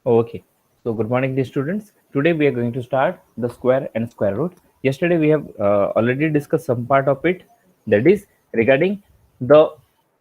Okay, so good morning, dear students. Today we are going to start the square and square root. Yesterday we have already discussed some part of it, that is regarding the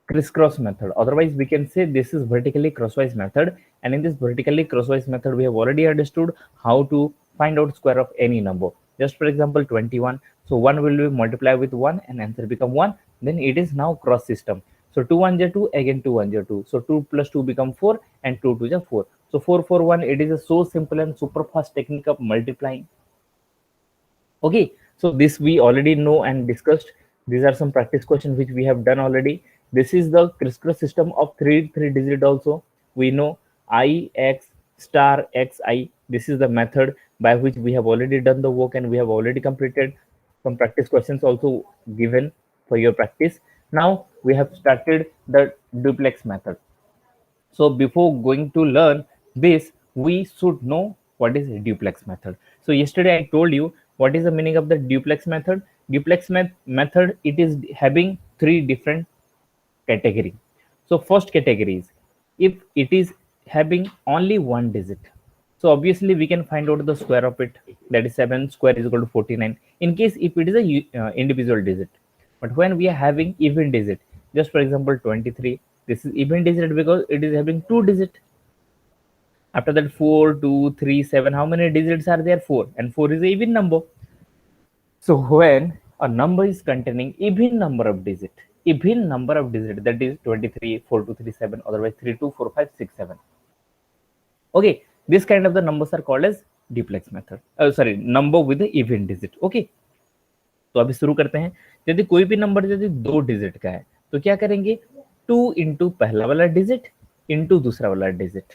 crisscross method. Otherwise, we can say this is vertically crosswise method. And in this vertically crosswise method, we have already understood how to find out square of any number. Just for example, 21. So 1 will be multiplied with 1 and answer become 1. Then it is now cross system. So 2 1 is 2, again 2 1 is 2. So 2 plus 2 become 4 and 2 2 is 4. So 4 4 1, it is a so simple and super fast technique of multiplying. Okay, so this we already know and discussed. These are some practice questions which we have done already. This is the crisscross system of three digit also. We know I x star x I. This is the method by which we have already done the work and we have already completed. Some practice questions also given for your practice. Now we have started the duplex method. So before going to learn this, we should know what is duplex method. So yesterday I told you what is the meaning of the duplex method. Duplex method, it is having three different category. So first category is if it is having only one digit. So obviously we can find out the square of it, that is 7 square is equal to 49 in case if it is a individual digit. But when we are having even digit, just for example 23, this is even digit because it is having two digit. After that 4 2 3 7, how many digits are there? 4, and 4 is a even number. So when a number is containing even number of digit, that is 23, 4 2 3 7, otherwise 3 2 4 5 6 7. Okay, this kind of the numbers are called as duplex method. Sorry, number with the even digit. Okay, तो अभी शुरू करते हैं. यदि कोई भी number यदि दो डिजिट का है तो क्या करेंगे, 2 इंटू पहला वाला डिजिट इंटू दूसरा वाला डिजिट.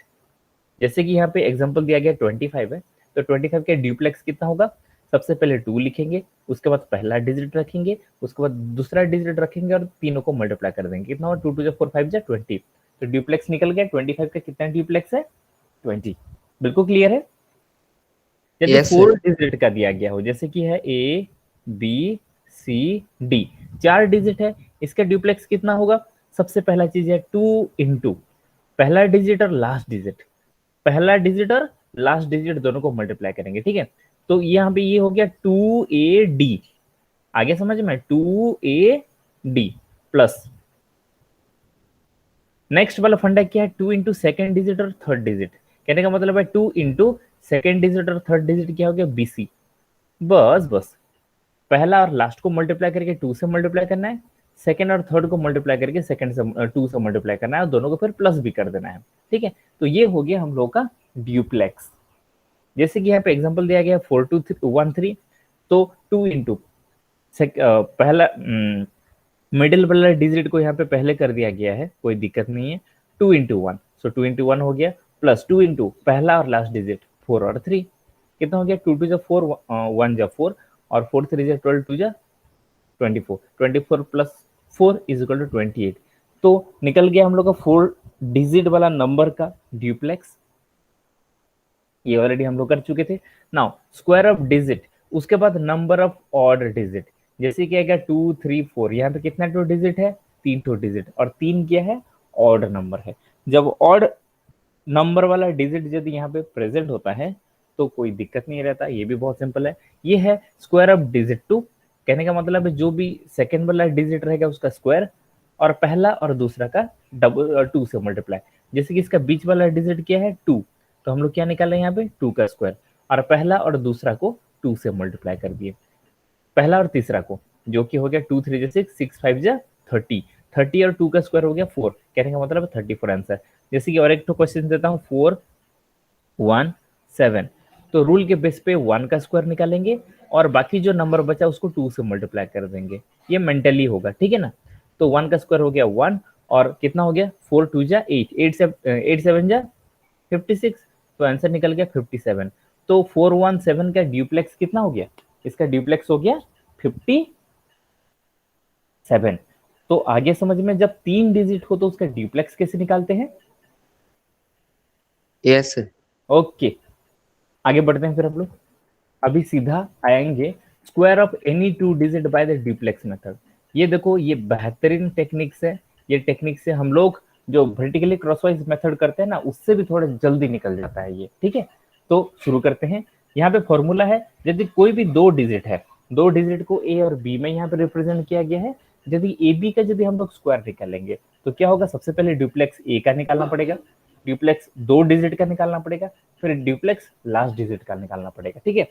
जैसे कि यहाँ पे एग्जांपल दिया गया 25 है, तो 25 का ड्यूप्लेक्स कितना होगा, सबसे पहले 2 लिखेंगे, उसके बाद पहला डिजिट रखेंगे, उसके बाद दूसरा डिजिट रखेंगे और तीनों को मल्टीप्लाई कर देंगे. कितना होगा, 2 2 4 5 20. तो ड्यूप्लेक्स निकल गया. 25 का कितना ड्यूप्लेक्स है, 20. बिल्कुल क्लियर है. यदि Yes, sir. 4 डिजिट का दिया गया हो, जैसे कि है A B C D, 4 digit है, इसका ड्यूप्लेक्स कितना होगा. सबसे पहला चीज है 2 इंटू पहला डिजिट और लास्ट डिजिट. पहला डिजिट और लास्ट डिजिट दोनों को मल्टीप्लाई करेंगे. ठीक है, तो यहाँ पे ये हो गया 2AD. आगे समझ में, 2AD प्लस नेक्स्ट वाला फंडा क्या है, 2 इंटू सेकेंड डिजिट और थर्ड डिजिट. कहने का मतलब है 2 इंटू सेकेंड डिजिट और थर्ड डिजिट क्या हो गया, BC. बस पहला और लास्ट को मल्टीप्लाई करके 2 से मल्टीप्लाई करना है, सेकेंड और थर्ड को मल्टीप्लाई करके सेकेंड से 2 से मल्टीप्लाई करना है और दोनों को फिर प्लस भी कर देना है. ठीक है, तो ये हो गया हम लोग का ड्यूप्लेक्स. जैसे कि यहाँ पे एग्जांपल दिया गया 4 2 1 3, तो 2 इंटू पहला मिडिल वाला डिजिट को यहाँ पे पहले कर दिया गया है, कोई दिक्कत नहीं है. 2 इंटू 1, सो 2 इंटू 1 हो गया, प्लस 2 इंटू पहला और लास्ट डिजिट 4 और 3, कितना हो गया, 2 2 4 1 4 और 4 3 12 2 24. 24 प्लस 4 इज इक्वल टू 28. तो निकल गया हम लोग का 4 डिजिट वाला नंबर का ड्यूप्लेक्स. ये ऑलरेडी हम लोग कर चुके थे. नाउ स्क्वायर ऑफ डिजिट, उसके बाद नंबर ऑफ ऑड डिजिट. जैसे क्या क्या 2 3 4, यहाँ पे कितना टू डिजिट है, 3 टू डिजिट, और 3 क्या है, ऑड नंबर है. जब ऑड नंबर वाला डिजिट यदि यहाँ पे प्रेजेंट होता है तो कोई दिक्कत नहीं रहता. ये भी बहुत सिंपल है. ये है स्क्वायर ऑफ डिजिट 2. कहने का मतलब है जो भी सेकेंड वाला डिजिट रहेगा उसका स्क्वायर, और पहला और दूसरा का डबल 2 से मल्टीप्लाई. जैसे कि इसका बीच वाला डिजिट क्या है, 2, तो हम लोग क्या निकाले यहाँ पे, 2 का स्क्वायर, और पहला और दूसरा को 2 से मल्टीप्लाई कर दिए, पहला और तीसरा को, जो कि हो गया 2 3 6 6 5 30. 30 और 2 का स्क्वायर हो गया 4. कहने का मतलब 34 आंसर. जैसे कि और एक तो क्वेश्चन देता हूँ 4 1 7, तो रूल के बेस पे 1 का स्क्वायर निकालेंगे और बाकी जो नंबर बचा उसको 2 से मल्टीप्लाई कर देंगे. ये मेंटली होगा, ठीक है ना. तो 1 का स्क्वायर हो गया 1, और कितना हो गया, 4 2 8, 8 7 56, तो आंसर निकल गया 57. तो 417 का ड्यूप्लेक्स कितना हो गया, इसका ड्यूप्लेक्स हो गया 57. तो आगे समझ में, जब 3 डिजिट हो तो उसका ड्यूप्लेक्स कैसे निकालते हैं. Yes, sir. ओके, आगे बढ़ते हैं फिर हम लोग. अभी सीधा आएंगे square of any 2 digit by the duplex method. ये देखो, ये बेहतरीन टेक्निक्स है. ये टेक्निक से हम लोग जो वर्टिकली क्रॉसवाइज मेथड करते हैं ना, उससे भी थोड़ा जल्दी निकल जाता है ये, ठीक है। तो शुरू करते हैं। यहाँ पे फॉर्मूला है, यदि कोई भी दो डिजिट है, दो डिजिट को ए और बी में यहाँ पे रिप्रेजेंट किया गया है, यदि ए बी का यदि हम लोग स्क्वायर निकालेंगे तो क्या होगा, सबसे पहले ड्यूप्लेक्स ए का निकालना पड़ेगा, ड्यूप्लेक्स दो डिजिट का निकालना पड़ेगा, फिर ड्यूप्लेक्स लास्ट डिजिट का निकालना पड़ेगा, ठीक है।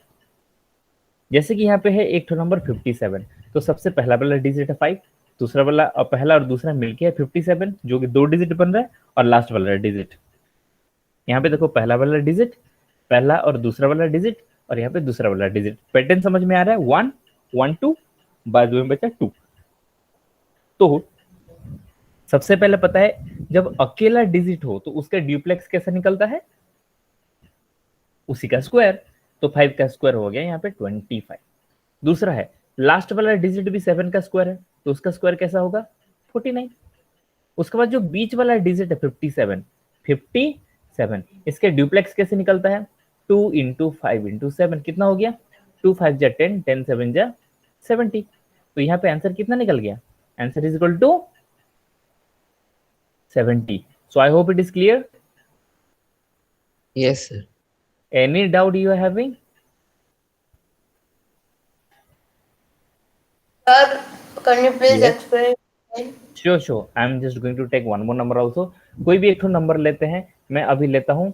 जैसे कि यहाँ पे है एक नंबर 57, तो सबसे पहला वाला डिजिट है 5, दूसरा वाला पहला और दूसरा मिलके है 57, जो कि दो डिजिट बन रहा है, और लास्ट वाला डिजिट यहाँ पे देखो, पहला वाला डिजिट, पहला और दूसरा वाला डिजिट, और यहाँ पे दूसरा वाला डिजिट। पैटर्न समझ में आ रहा है, 1 1 2, बाजू में बचा 2। तो सबसे पहले पता है, जब अकेला डिजिट हो तो उसका ड्यूप्लेक्स कैसे निकलता है, उसी का स्क्वायर। तो 5 का स्क्वायर हो गया यहाँ पे 25। दूसरा है, लास्ट वाला डिजिट भी 7 का स्क्वायर है, तो उसका स्क्वायर कैसा होगा, 49। उसके बाद जो बीच वाला डिजिट है 57, इसके ड्यूप्लेक्स कैसे निकलता है, 2 इंटू 5 इंटू 7, कितना हो गया, 2 5 जा 10, 10 7 जा 70। तो यहाँ पे आंसर कितना निकल गया, answer is equal to 70। So I hope it is clear. Yes, sir. Any doubt you are having? Sir, can you please Yes. explain? Sure. I am just going to take one more number also. कोई भी एक ठो number लेते हैं, मैं अभी लेता हूँ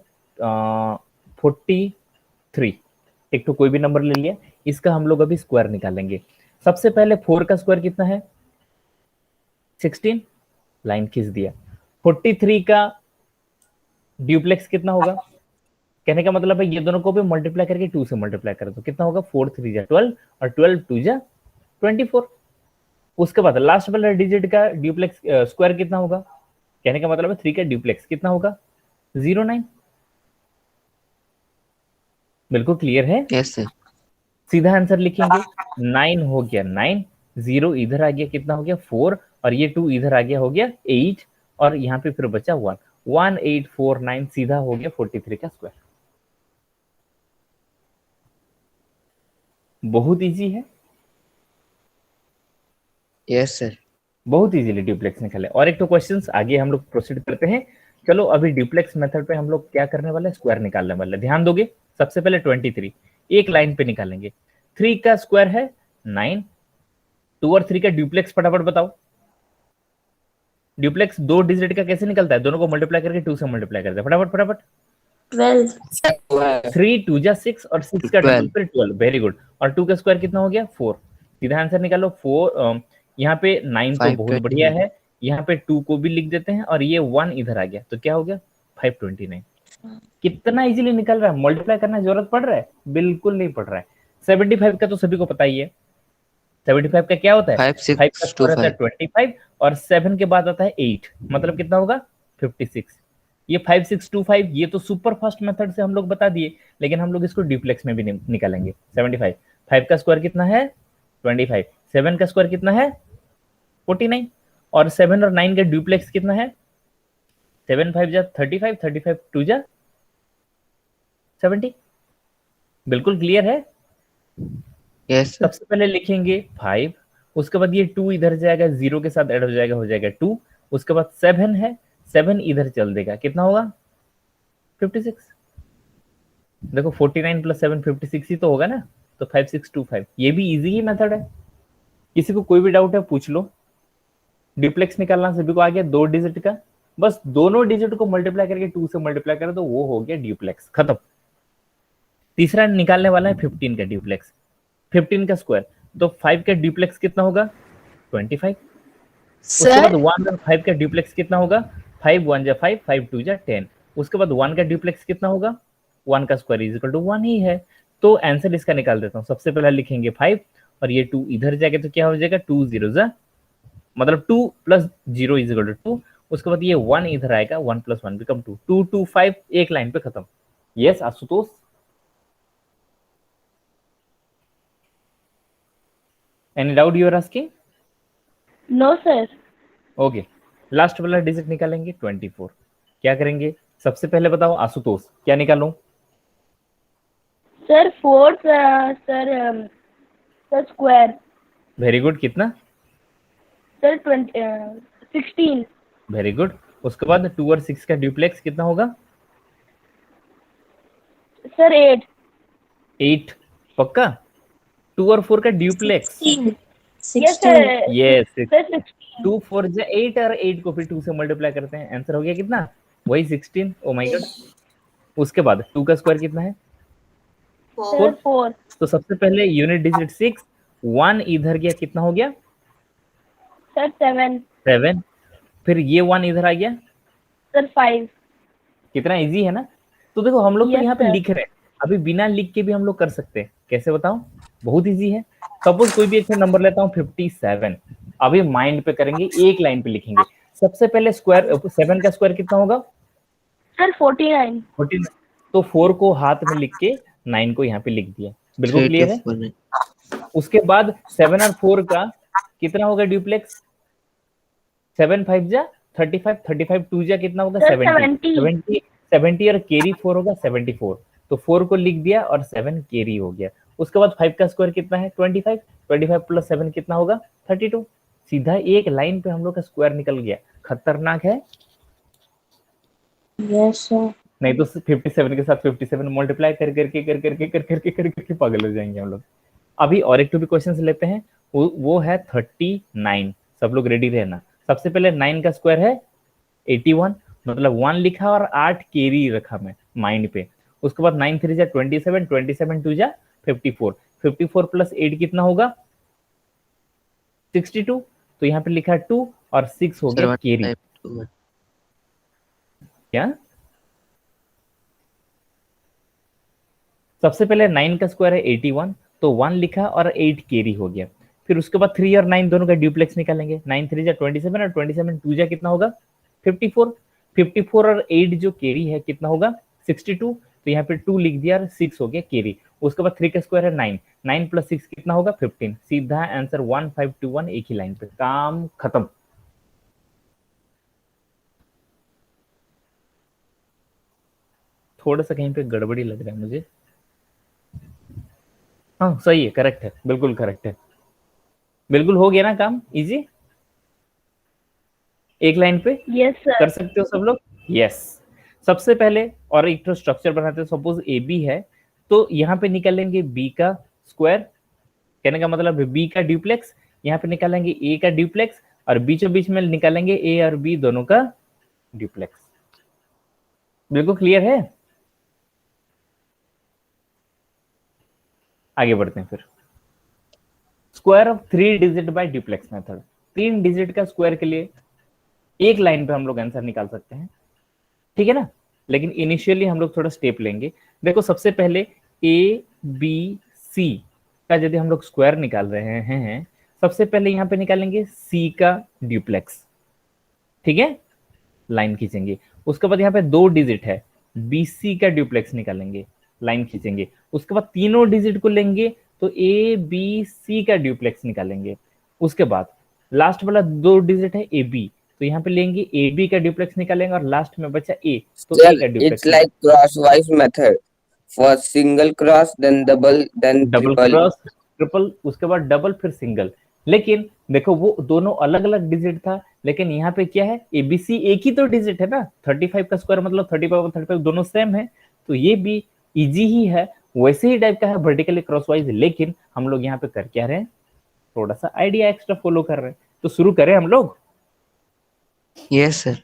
43। एक तो कोई भी नंबर ले लिया, इसका हम लोग अभी स्क्वायर निकालेंगे। सबसे पहले 4 का स्क्वायर कितना है, 16, लाइन खींच दिया। 43 का ड्यूप्लेक्स कितना होगा, कहने का मतलब है ये दोनों को भी मल्टीप्लाई करके 2 से मल्टीप्लाई कर दो, कितना होगा, 4 3 जा 12, और 12 2 जा 24। उसके बाद लास्ट वाला डिजिट का ड्यूप्लेक्स स्क्वायर कितना होगा, कहने का मतलब है 3 का ड्यूप्लेक्स कितना होगा, 09। बिल्कुल क्लियर है। Yes, sir. सीधा आंसर लिखेंगे, 9 हो गया 9, 0 इधर आ गया, कितना हो गया 4, और ये 2 इधर आ गया, हो गया 8, और यहाँ पे फिर बचा 1, 1849, सीधा हो गया 43 का स्क्वायर। बहुत इजी है, Yes, sir. बहुत इजीली ड्यूप्लेक्स निकाले। और एक तो क्वेश्चंस आगे हम लोग प्रोसीड करते हैं। चलो अभी ड्यूप्लेक्स मेथड पे हम लोग क्या करने वाले, स्क्वायर निकालने वाले। ध्यान दोगे, सबसे पहले 23 एक लाइन पे निकालेंगे। 3 का स्क्वायर है 9, 2 और 3 का ड्यूप्लेक्स फटाफट बताओ। ड्यूप्लेक्स दो डिजिट का कैसे निकलता है, दोनों को मल्टीप्लाई करके 2 से मल्टीप्लाई करते हैं, फटाफट फटाफट। 12. 3 2 जा 6, और 6 का 12. फिर 12, वेरी गुड। और 2 का स्क्वायर कितना हो गया, 4। सीधा आंसर निकालो 4। यहाँ पे 9 तो बहुत 529. बढ़िया है, यहाँ पे 2 को भी लिख देते हैं, और ये 1 इधर आ गया, तो क्या हो गया 529। कितना इजीली निकल रहा है, मल्टीप्लाई करना जरूरत पड़ रहा है, बिल्कुल नहीं पड़ रहा है। 75 का तो सभी को पता ही है, 75 का क्या होता है, 5 5 का 6 2 स्क्वायर होता है 5. 25, और 7 के बाद आता है 8, मतलब कितना होगा 56। ये 5625, ये तो सुपर फास्ट मेथड से हम लोग बता दिए, लेकिन हम लोग इसको ड्यूप्लेक्स में भी निकालेंगे। 75, 5 का स्क्वायर कितना है 25, 7 का स्क्वायर कितना है 49, और 7 और 9 का ड्यूप्लेक्स कितना है, 7 5 जा 35, 35 2 जा 70। बिल्कुल क्लियर है। Yes, sir. सबसे पहले लिखेंगे 5, उसके बाद ये 2 इधर जाएगा, 0 के साथ ऐड हो जाएगा, हो जाएगा 2। उसके बाद 7 है, 7 इधर चल देगा, कितना होगा 56। देखो 49 प्लस 7 56 ही तो होगा ना, तो 5625। ये भी इजी ही मेथड है, किसी को कोई भी डाउट है पूछ लो। ड्यूप्लेक्स निकालना सभी को आ गया, दो डिजिट का, बस दोनों डिजिट को मल्टीप्लाई करके 2 से मल्टीप्लाई करो तो वो हो गया ड्यूप्लेक्स, खत्म। तीसरा निकालने वाला है 15 का ड्यूप्लेक्स, 15 का स्क्वायर, तो 5 का ड्यूप्लेक्स कितना होगा 25। उसके बाद 1 और 5 का ड्यूप्लेक्स कितना होगा, 5 1 जा 5, 5 2 जा 10। उसके बाद 1 का ड्यूप्लेक्स कितना होगा, 1 का स्क्वायर इज इक्वल टू 1 ही है। तो आंसर इसका निकाल देता हूँ। सबसे पहले लिखेंगे 5, और ये 2 इधर जाएगा, तो क्या हो जाएगा 2 0 जा, मतलब 2 प्लस 0 इज इक्वल टू 2। उसके बाद ये 1 इधर आएगा, 1 प्लस 1 बिकम 2, 2 2 5, एक लाइन पे खत्म। Yes Ashutosh, any doubt you are asking? No, sir. Okay, last वाला डिजिट निकालेंगे 24। क्या करेंगे, सबसे पहले बताओ आशुतोष क्या निकालूं? Sir, 4, sir, square. Very good, कितना? Sir, 16. Very good. उसके बाद 2 और 6 का ड्यूप्लेक्स कितना होगा? Sir, 8. 8 पक्का? 2 और 4 का duplex? 16. Yes, 16. sir. Yes, Sir, 16. 2 4 जा 8 और 8 को फिर 2 से मल्टीप्लाई करते हैं, आंसर हो गया कितना? वही 16। Oh my God. उसके बाद 2 का स्क्वायर कितना है? Sir, 4. तो सबसे पहले यूनिट डिजिट 6, 1 इधर गया, कितना हो गया? Sir, 7. 7। फिर ये 1 इधर आ गया, Sir, 5. कितना इजी है ना। तो देखो हम लोग तो Yes, यहाँ पे sir. लिख रहे हैं, अभी बिना लिख के भी हम लोग कर सकते हैं। कैसे बताऊं? बहुत इजी है। सपोज कोई भी अच्छा नंबर लेता हूँ 57, अभी माइंड पे करेंगे, एक लाइन पे लिखेंगे। सबसे पहले स्क्वायर 7 का स्क्वायर कितना होगा? Sir, 49. 14। तो 4 को हाथ में लिख के 9 को यहाँ पे लिख दिया। बिल्कुल क्लियर है। 3249। उसके बाद 7 और 4 का कितना होगा ड्यूप्लेक्स? 7 5 जा 35, 35 2 जा कितना होगा? Sir, 70। 70. 70 70 और कैरी 4 होगा 74। तो 4 को लिख दिया और 7 कैरी हो गया। उसके बाद 5 का स्क्वायर कितना है? 25। 25 प्लस 7 कितना होगा? 32। सीधा एक लाइन पे हम लोग का स्क्वायर निकल गया। खतरनाक है। Yes, sir. नहीं तो 57 के साथ 57 मल्टीप्लाई कर करके कर करके कर करके कर करके पागल हो जाएंगे हम लोग। अभी और एक 2 भी क्वेश्चंस लेते हैं। वो है 39। सब लोग रेडी रहना। सबसे पहले 9 का स्क्वायर है 81, मतलब 1 लिखा और 8 कैरी रखा मैं माइंड पे। उसके बाद 9 3 जा 27, 27 2 जा 54, 54 प्लस 8 कितना होगा? 62। तो यहाँ पे लिखा 2 और 6 हो गया कैरी। 1521। क्या? सबसे पहले 9 का स्क्वायर है 81, तो 1 लिखा और 8 कैरी हो गया। फिर उसके बाद 3 और 9 दोनों का ड्यूप्लेक्स निकालेंगे। 9 3 जा 27 और 27 2 जा कितना होगा? 54। 54 और 8 जो कैरी है कितना होगा? 62। तो यहाँ पे 2 लिख दिया और 6 हो गया कैरी। उसके बाद 3 का स्क्वायर है 9, 9 प्लस 6 कितना होगा? 15। सीधा आंसर 1521, एक ही लाइन पे, काम खत्म। थोड़ा सा कहीं पे गड़बड़ी लग रहा है मुझे। हाँ सही है, करेक्ट है, बिल्कुल करेक्ट है। बिल्कुल हो गया ना काम इजी, एक लाइन पे Yes, sir. कर सकते हो सब लोग। यस। सबसे पहले और एक तो स्ट्रक्चर बनाते हैं। सपोज ए बी है, तो यहाँ पे निकालेंगे बी का स्क्वायर, कहने का मतलब बी का ड्यूप्लेक्स। यहाँ पे निकालेंगे ए का ड्यूप्लेक्स और बीचों बीच में निकालेंगे ए और बी दोनों का ड्यूप्लेक्स। बिल्कुल क्लियर है। आगे बढ़ते हैं फिर। Square of 3 digit by duplex method. 3 digit का स्क्वायर के लिए एक लाइन पे हम लोग आंसर निकाल सकते हैं, ठीक है ना। लेकिन इनिशियली हम लोग थोड़ा स्टेप लेंगे। देखो सबसे पहले ए बी सी का यदि हम लोग स्क्वायर निकाल रहे हैं, सबसे पहले यहाँ पे निकालेंगे सी का ड्यूप्लेक्स, ठीक है, लाइन खींचेंगे। उसके बाद यहाँ पे 2 डिजिट है, बी सी का ड्यूप्लेक्स निकालेंगे, लाइन खींचेंगे। उसके बाद तीनों डिजिट को लेंगे तो ए बी सी का ड्यूप्लेक्स निकालेंगे। उसके बाद लास्ट वाला 2 डिजिट है ए बी, तो यहाँ पे लेंगे ए बी का ड्यूप्लेक्स निकालेंगे और लास्ट में बचा ए, तो ए का Sir, duplex. it's like crosswise method. First single cross, then double, then double triple. Cross, triple, उसके बाद डबल, फिर सिंगल। लेकिन देखो वो दोनों अलग अलग डिजिट था, लेकिन यहाँ पे क्या है, एबीसी एक ही तो डिजिट है ना। 35 का स्क्वायर मतलब 35 और 35 दोनों सेम है, तो ये भी इजी ही है, वैसे ही टाइप का है वर्टिकली क्रॉसवाइज। लेकिन हम लोग यहाँ पे कर क्या रहे हैं, थोड़ा सा आइडिया एक्स्ट्रा फॉलो कर रहे हैं। तो शुरू करें हम लोग। Yes, sir.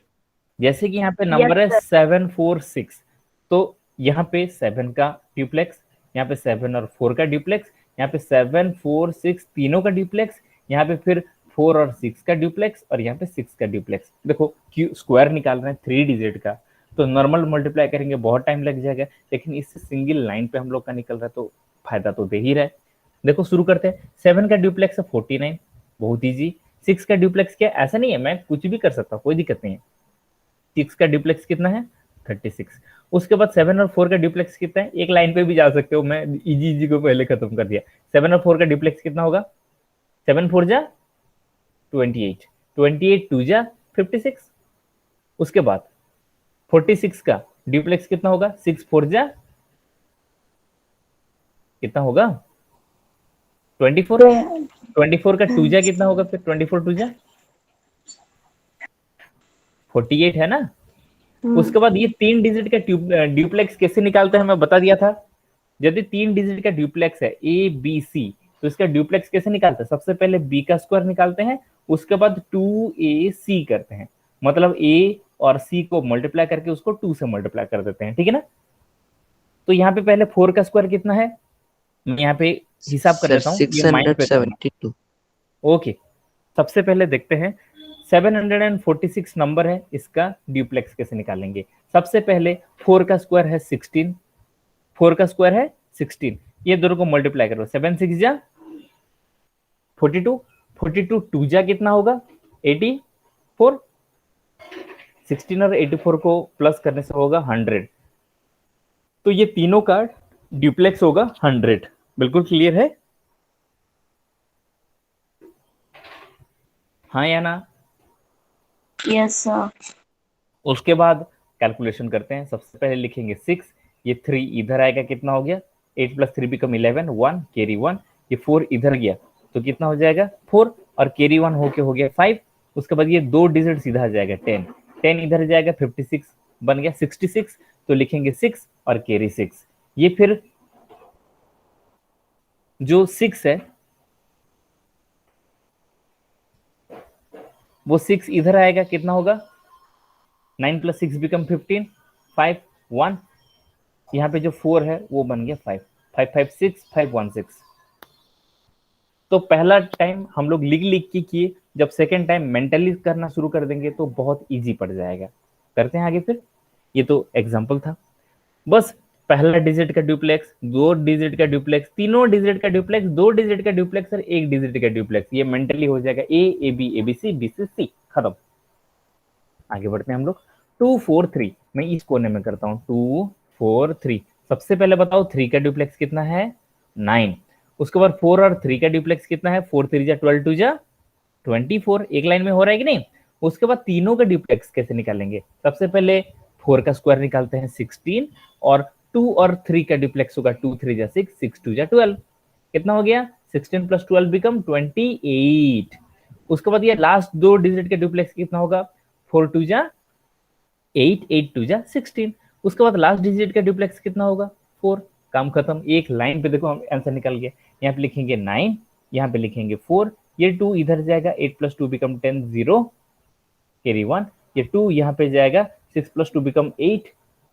जैसे कि यहाँ पे नंबर है sir. 746, तो यहाँ पे 7 का ड्यूप्लेक्स, यहाँ पे 7 और 4 का ड्यूप्लेक्स, यहाँ पे 7 4 6 तीनों का ड्यूप्लेक्स, यहाँ पे फिर 4 और 6 का ड्यूप्लेक्स और यहाँ पे 6 का ड्यूप्लेक्स। देखो क्यू स्क्वायर निकाल रहे हैं 3 डिजिट का, तो नॉर्मल मल्टीप्लाई करेंगे बहुत टाइम लग जाएगा, लेकिन इससे सिंगल लाइन पे हम लोग का निकल रहा है तो फायदा तो दे ही रहा है। देखो शुरू करते हैं। 7 का ड्यूप्लेक्स है 49, बहुत ईजी। 6 का ड्यूप्लेक्स क्या, ऐसा नहीं है, मैं कुछ भी कर सकता हूँ, कोई दिक्कत नहीं है। 6 का ड्यूप्लेक्स कितना है, 36। उसके बाद 7 और 4 का ड्यूप्लेक्स कितना है, एक लाइन पे भी जा सकते हो, मैं इजी को पहले खत्म कर दिया। 7 और 4 का ड्यूप्लेक्स कितना होगा, 7 4 जा 28, 28 2 जा 56। उसके बाद 46 का ड्यूप्लेक्स कितना होगा, 6 4 जा कितना होगा, 24। 24 का 2 जा कितना होगा, फिर 24 2 जा 48 है ना। उसके बाद ये 3 डिजिट का ड्यूप्लेक्स कैसे निकालते हैं मैं बता दिया था। यदि 3 डिजिट का ड्यूप्लेक्स है ए बी सी, तो इसका ड्यूप्लेक्स कैसे निकालते हैं? सबसे पहले बी का स्क्वायर निकालते हैं, उसके बाद 2ac करते हैं, मतलब ए और सी को मल्टीप्लाई करके उसको 2 से मल्टीप्लाई कर देते हैं, ठीक है ना। तो यहाँ पे पहले 4 का स्क्वायर कितना है, मैं यहाँ पे हिसाब कर सर लेता हूँ, ये माइंड पे करना। 672। ओके, सबसे पहले देखते हैं 746 नंबर है, इसका ड्यूप्लेक्स कैसे निकालेंगे। सबसे पहले 4 का स्क्वायर है 16, 4 का स्क्वायर है 16, ये दोनों को मल्टीप्लाई करो, 7 6 जा 42, 42 2 जा कितना होगा 84, 16 और 84 को प्लस करने से होगा 100। तो ये तीनों का ड्यूप्लेक्स होगा 100। बिल्कुल क्लियर है, हाँ या ना। Yes sir. उसके बाद कैलकुलेशन करते हैं। सबसे पहले लिखेंगे 6, ये 3 इधर आएगा, कितना हो गया 8 + 3 बिकम 11, 1 कैरी 1, ये 4 इधर गया तो कितना हो जाएगा 4, और कैरी 1 होके हो गया 5। उसके बाद ये 2 डिजिट सीधा आ जाएगा 10, 10 इधर जाएगा 56 बन गया 66, तो लिखेंगे 6 और कैरी 6। ये फिर जो 6 है वो 6 इधर आएगा, कितना होगा 9 + 6 बिकम 15, 5 1, यहाँ पे जो 4 है वो बन गया 5, 5 5 6, 5 1 6। तो पहला टाइम हम लोग लिख लिख के किए, जब सेकेंड टाइम मेंटली करना शुरू कर देंगे तो बहुत इजी पड़ जाएगा। करते हैं आगे फिर, ये तो एग्जांपल था। बस पहला डिजिट का ड्यूप्लेक्स, 2 डिजिट का ड्यूप्लेक्स, तीनों डिजिट का ड्यूप्लेक्स, 2 डिजिट का ड्यूप्लेक्स और 1 डिजिट का ड्यूप्लेक्स, ये मेंटली हो जाएगा A B A B C B C C, खत्म। आगे बढ़ते हैं हम लोग। 2 4 3, मैं इस कोने में करता हूँ 2 4 3। सबसे पहले बताओ 3 का ड्यूप्लेक्स कितना है 9, उसके बाद 4 और 3 का ड्यूप्लेक्स कितना है 4 3 जा 12 2 जा 24, एक लाइन में हो रहा है कि नहीं। उसके बाद तीनों का ड्यूप्लेक्स कैसे निकालेंगे, सबसे पहले 4 का स्क्वायर निकालते हैं 16, और 2 और 3 का ड्यूप्लेक्स होगा 2 3 जा 6, 6 2 जा 12, कितना हो गया 16 + 12 बिकम 28। उसके बाद ये लास्ट 2 डिजिट का ड्यूप्लेक्स कितना होगा 4 2 जा 8, 8 2 जा 16। उसके बाद लास्ट डिजिट का ड्यूप्लेक्स कितना होगा 4, काम खत्म। एक लाइन पे देखो हम आंसर निकल गया। यहाँ पे लिखेंगे 9, यहाँ पे लिखेंगे 4, ये 2 इधर जाएगा 8 + 2 बिकम 10, 0 कैरी 1, ये 2 यहाँ पे जाएगा 6 + 2 बिकम 8,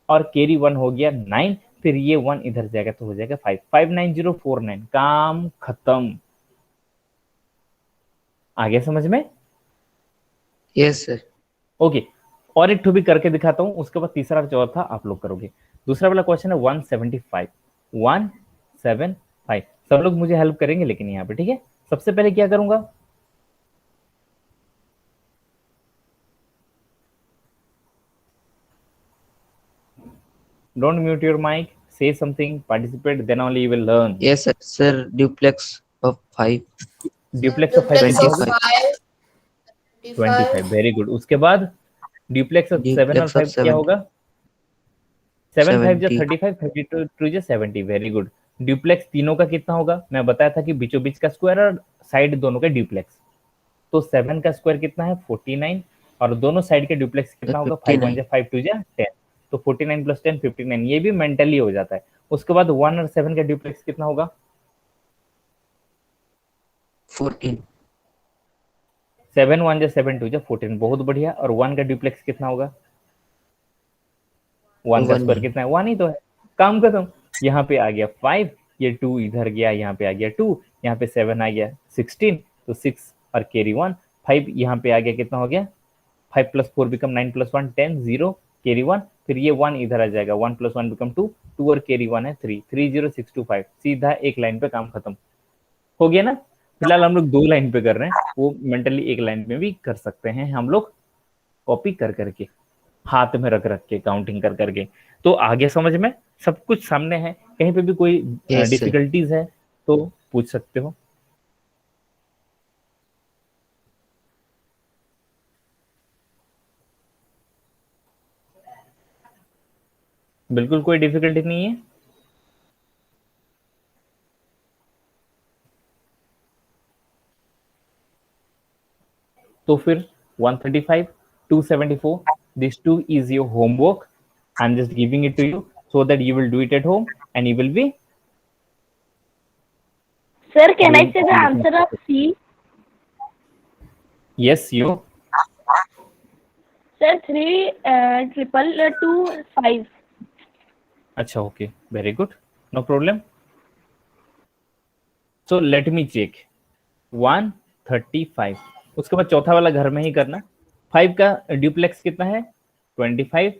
और कैरी 1 हो गया 9, फिर ये 1 इधर जाएगा तो हो जाएगा 5, 59049, काम खत्म। आ गया समझ में? Yes sir. ओके, और एक ठो भी करके दिखाता हूं, उसके बाद तीसरा और चौथा आप लोग करोगे। दूसरा वाला क्वेश्चन है 175, 175। सब लोग मुझे हेल्प करेंगे लेकिन यहाँ पे, ठीक है। सबसे पहले क्या करूंगा, don't mute your mic, say something, participate, then only you will learn. Yes sir. Sir, duplex of 5. Duplex of 5 कितना होगा 25. 25, वेरी गुड। उसके बाद ड्यूप्लेक्स ऑफ 7 और Duplex of 5 क्या 7. होगा 7 5 जा 70. 35, 32 2 जा 70, वेरी गुड। ड्यूप्लेक्स तीनों का कितना होगा, मैं बताया था कि बीचों बीच का स्क्वायर और साइड दोनों का ड्यूप्लेक्स। तो 7 का स्क्वायर कितना है 49, और दोनों साइड के ड्यूप्लेक्स कितना होगा 5 1 जा 5 2 जा 10, तो 49 + 10 59, ये भी मेंटली हो जाता है। उसके बाद 1 और 7 का ड्यूप्लेक्स कितना होगा 14. 7 1 जा 7 2 जा 14, बहुत बढ़िया। और 1 का ड्यूप्लेक्स कितना होगा 1 का 1 स्क्वायर ही. कितना है 1 ही तो है, काम खत्म। यहाँ पे आ गया 5, ये 2 इधर गया, यहाँ पे आ गया 2, यहाँ पे 7 आ गया 16, तो 6 और कैरी 1, 5 यहाँ पे आ गया, कितना हो गया 5 + 4 बिकम 9 + 1 10, 0 कैरी 1, फिर ये 1 इधर आ जाएगा, 1 + 1 बिकम 2, 2 और कैरी 1 है 3, 30625, सीधा एक लाइन पे काम खत्म हो गया ना। फिलहाल हम लोग 2 लाइन पे कर रहे हैं, वो मेंटली एक लाइन में भी कर सकते हैं हम लोग, कॉपी कर करके, हाथ में रख रख के, काउंटिंग कर करके। तो आगे समझ में, सब कुछ सामने है, कहीं पे भी कोई Yes sir. डिफिकल्टीज है तो पूछ सकते हो। बिल्कुल कोई डिफिकल्टी नहीं है। तो फिर 135 274. This 2 is your homework. I'm just giving it to you so that you will do it at home and you will be. Sir, can I doing say the answer of C? Yes, you. Sir, 3 triple 2 5. अच्छा, okay, very good, no problem. So let me check. 135. उसके बाद चौथा वाला घर में ही करना. 5 का duplex कितना है? 25.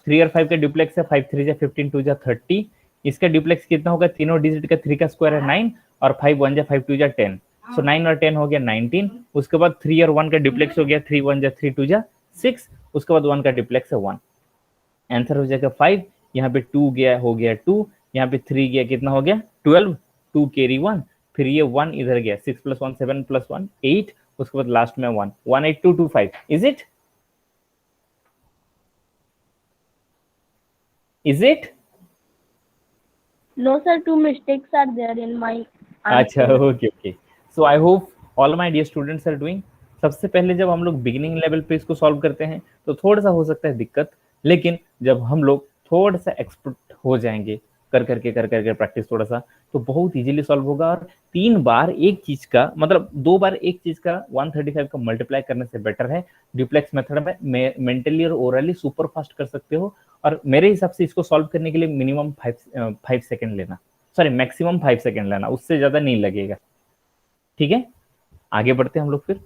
3 और 5 का ड्यूप्लेक्स है 5 3 जा 15 2 जा 30. इसका ड्यूप्लेक्स कितना होगा? तीनों डिजिट का 3 का स्क्वायर है 9 और 5 1 जा 5 2 जा 10. सो 9 और 10 हो गया 19. उसके बाद 3 और 1 का ड्यूप्लेक्स हो गया 3 1 जा 3 2 जा 6. उसके बाद 1 का ड्यूप्लेक्स है 1. आंसर हो जाएगा 5. यहाँ पे 2 गया हो गया 2. यहाँ पे 3 गया कितना हो गया? 12. 2 कैरी 1. फिर ये 1 इधर गया 6 + 1 7 + 1 8. उसके बाद लास्ट में 1 18225. Is it? Is it? No, sir, 2 mistakes are there in my अच्छा, answer. okay. So I hope all my dear students are doing. सबसे पहले जब हम लोग बिगिनिंग लेवल पे इसको सॉल्व करते हैं तो थोड़ा सा हो सकता है दिक्कत, लेकिन जब हम लोग थोड़ा सा एक्सपर्ट हो जाएंगे कर करके प्रैक्टिस थोड़ा सा, तो बहुत इजीली सॉल्व होगा. और 3 बार एक चीज का मतलब 2 बार एक चीज का 135 का मल्टीप्लाई करने से बेटर है ड्यूप्लेक्स मेथड में मेंटली और ओरली सुपर फास्ट कर सकते हो. और मेरे हिसाब से इसको सॉल्व करने के लिए मिनिमम 5 सेकेंड लेना, सॉरी मैक्सिमम 5 सेकेंड लेना, उससे ज्यादा नहीं लगेगा. ठीक है, आगे बढ़ते हैं हम लोग फिर.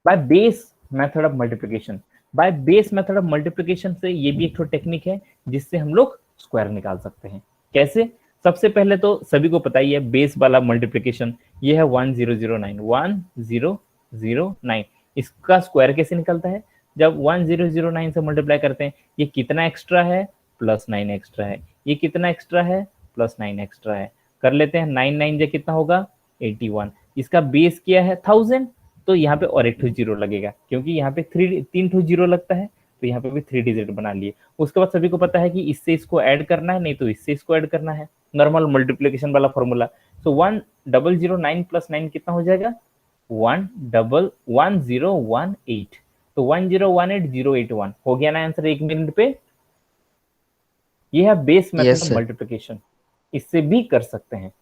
By base method of multiplication. By base method of multiplication से ये भी एक तो टेक्निक है जिससे हम लोग स्क्वायर निकाल सकते हैं. कैसे? सबसे पहले तो सभी को पता ही है बेस वाला मल्टीप्लिकेशन ये है 1009. 1009 इसका स्क्वायर कैसे निकलता है? जब 1009 से मल्टीप्लाई करते हैं, ये कितना एक्स्ट्रा है? +9 एक्स्ट्रा है. ये कितना एक्स्ट्रा है? +9 एक्स्ट्रा है. कर लेते हैं 9 9 जो कितना होगा? 81. इसका बेस क्या है? 1000. तो यहाँ पे और एक 2 जीरो लगेगा क्योंकि यहाँ पे 3 2 जीरो लगता है, तो यहाँ पे भी 3 डिजिट बना लिए. उसके बाद सभी को पता है कि इससे इसको ऐड करना है, नहीं तो इससे इसको ऐड करना है. नॉर्मल मल्टीप्लिकेशन वाला फॉर्मूला. सो 1009 + 9 कितना हो जाएगा? 1018. तो 1018081 हो गया ना आंसर 1 मिनट पे. ये है base method Yes, of sir. Multiplication. इससे भी कर सकते हैं.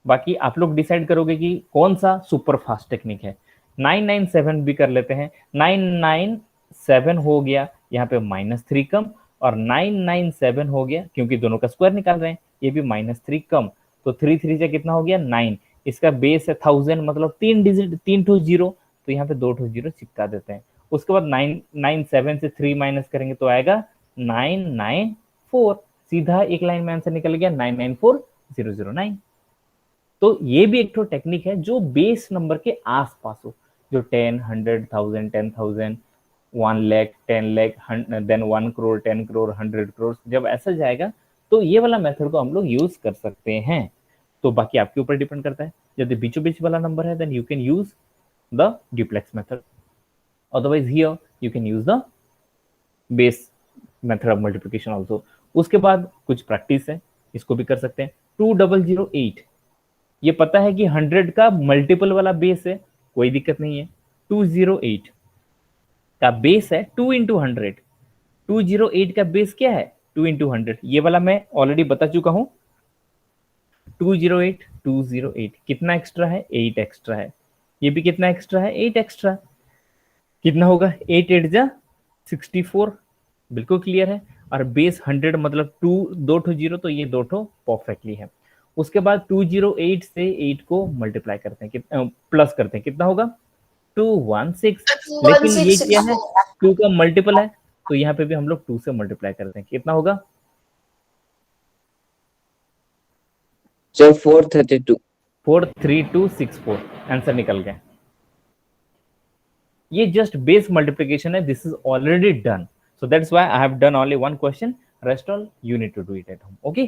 बाकी आप लोग डिसाइड करोगे कि कौन सा सुपर फास्ट टेक्निक है. 997 भी कर लेते हैं. 997 हो गया, यहाँ पे -3 कम, और 997 हो गया क्योंकि दोनों का स्क्वायर निकाल रहे हैं, ये भी -3 कम. तो 3 3 से कितना हो गया? 9. इसका बेस है 1000 मतलब 3 डिजिट 3 2 जीरो, तो यहाँ पे 2 2 जीरो चिपका देते हैं. उसके बाद 997 से 3 माइनस करेंगे तो आएगा 994. सीधा एक लाइन में आंसर निकल गया 994009. तो ये भी एक तो टेक्निक है जो बेस नंबर के आसपास हो, जो 10 100 1000 10,000 1 लाख 10 लाख देन 1 करोड़ 10 करोड़ 100 करोड़, जब ऐसा जाएगा तो ये वाला मेथड को हम लोग यूज कर सकते हैं. तो बाकी आपके ऊपर डिपेंड करता है. यदि बीचों बीच वाला नंबर है then you can use the duplex method, otherwise here you can use the base method of multiplication also. उसके बाद कुछ प्रैक्टिस है, इसको भी कर सकते हैं. 2008, ये पता है कि 100 का मल्टीपल वाला बेस है, कोई दिक्कत नहीं है. 208 का बेस है 2 × 100. 208 का बेस क्या है? 2 × 100. ये वाला मैं ऑलरेडी बता चुका हूं. 208 कितना एक्स्ट्रा है? 8 एक्स्ट्रा है. ये भी कितना एक्स्ट्रा है? 8 एक्स्ट्रा. कितना होगा? 8 8 जा 64. बिल्कुल क्लियर है. और बेस 100 मतलब 2 2 जीरो, तो ये 2 परफेक्टली है. उसके बाद 208 से 8 को मल्टीप्लाई करते हैं, प्लस करते हैं, कितना होगा? 216. लेकिन ये क्या है? 2 का मल्टीपल है, तो यहाँ पे भी हम लोग 2 से मल्टीप्लाई करते हैं, कितना होगा? So 432. 43264 आंसर निकल गया. ये जस्ट बेस मल्टीप्लिकेशन है. This is already done, so that's why I have done only one question. Rest all you need to do it at home. Okay,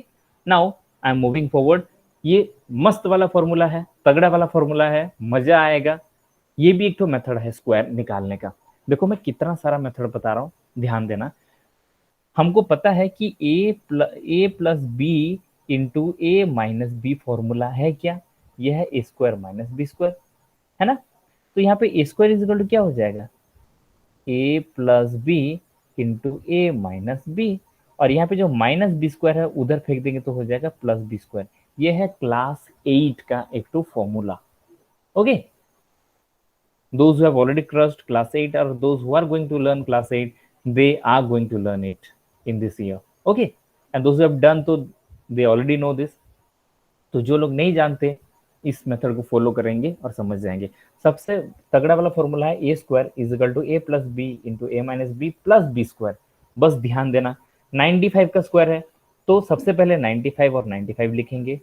now I am moving forward. ये मस्त वाला formula है, तगड़ा वाला formula है, मजा आएगा. ये भी एक तो मेथड है स्क्वायर निकालने का. देखो मैं कितना सारा मेथड बता रहा हूँ, ध्यान देना. हमको पता है कि a plus B into A minus B formula है क्या? यह है a² - b², है ना? तो यहाँ पे a² = क्या हो जाएगा? a plus B into A minus B, और यहाँ पे जो माइनस बी स्क्वायर है उधर फेंक देंगे तो हो जाएगा प्लस बी स्क्वायर। ये है क्लास 8 का एक तो formula. Okay, those who have already crossed class 8 or those who are going to learn class 8, they are going to learn it in this year. Okay, and those who have done तो they already know this. तो जो लोग नहीं जानते इस method को follow करेंगे और समझ जाएंगे। सबसे तगड़ा वाला फॉर्मूला है A square is equal to A plus B into A minus B plus B square. बस ध्यान देना 95 का स्क्वायर है तो सबसे पहले 95 और 95 लिखेंगे,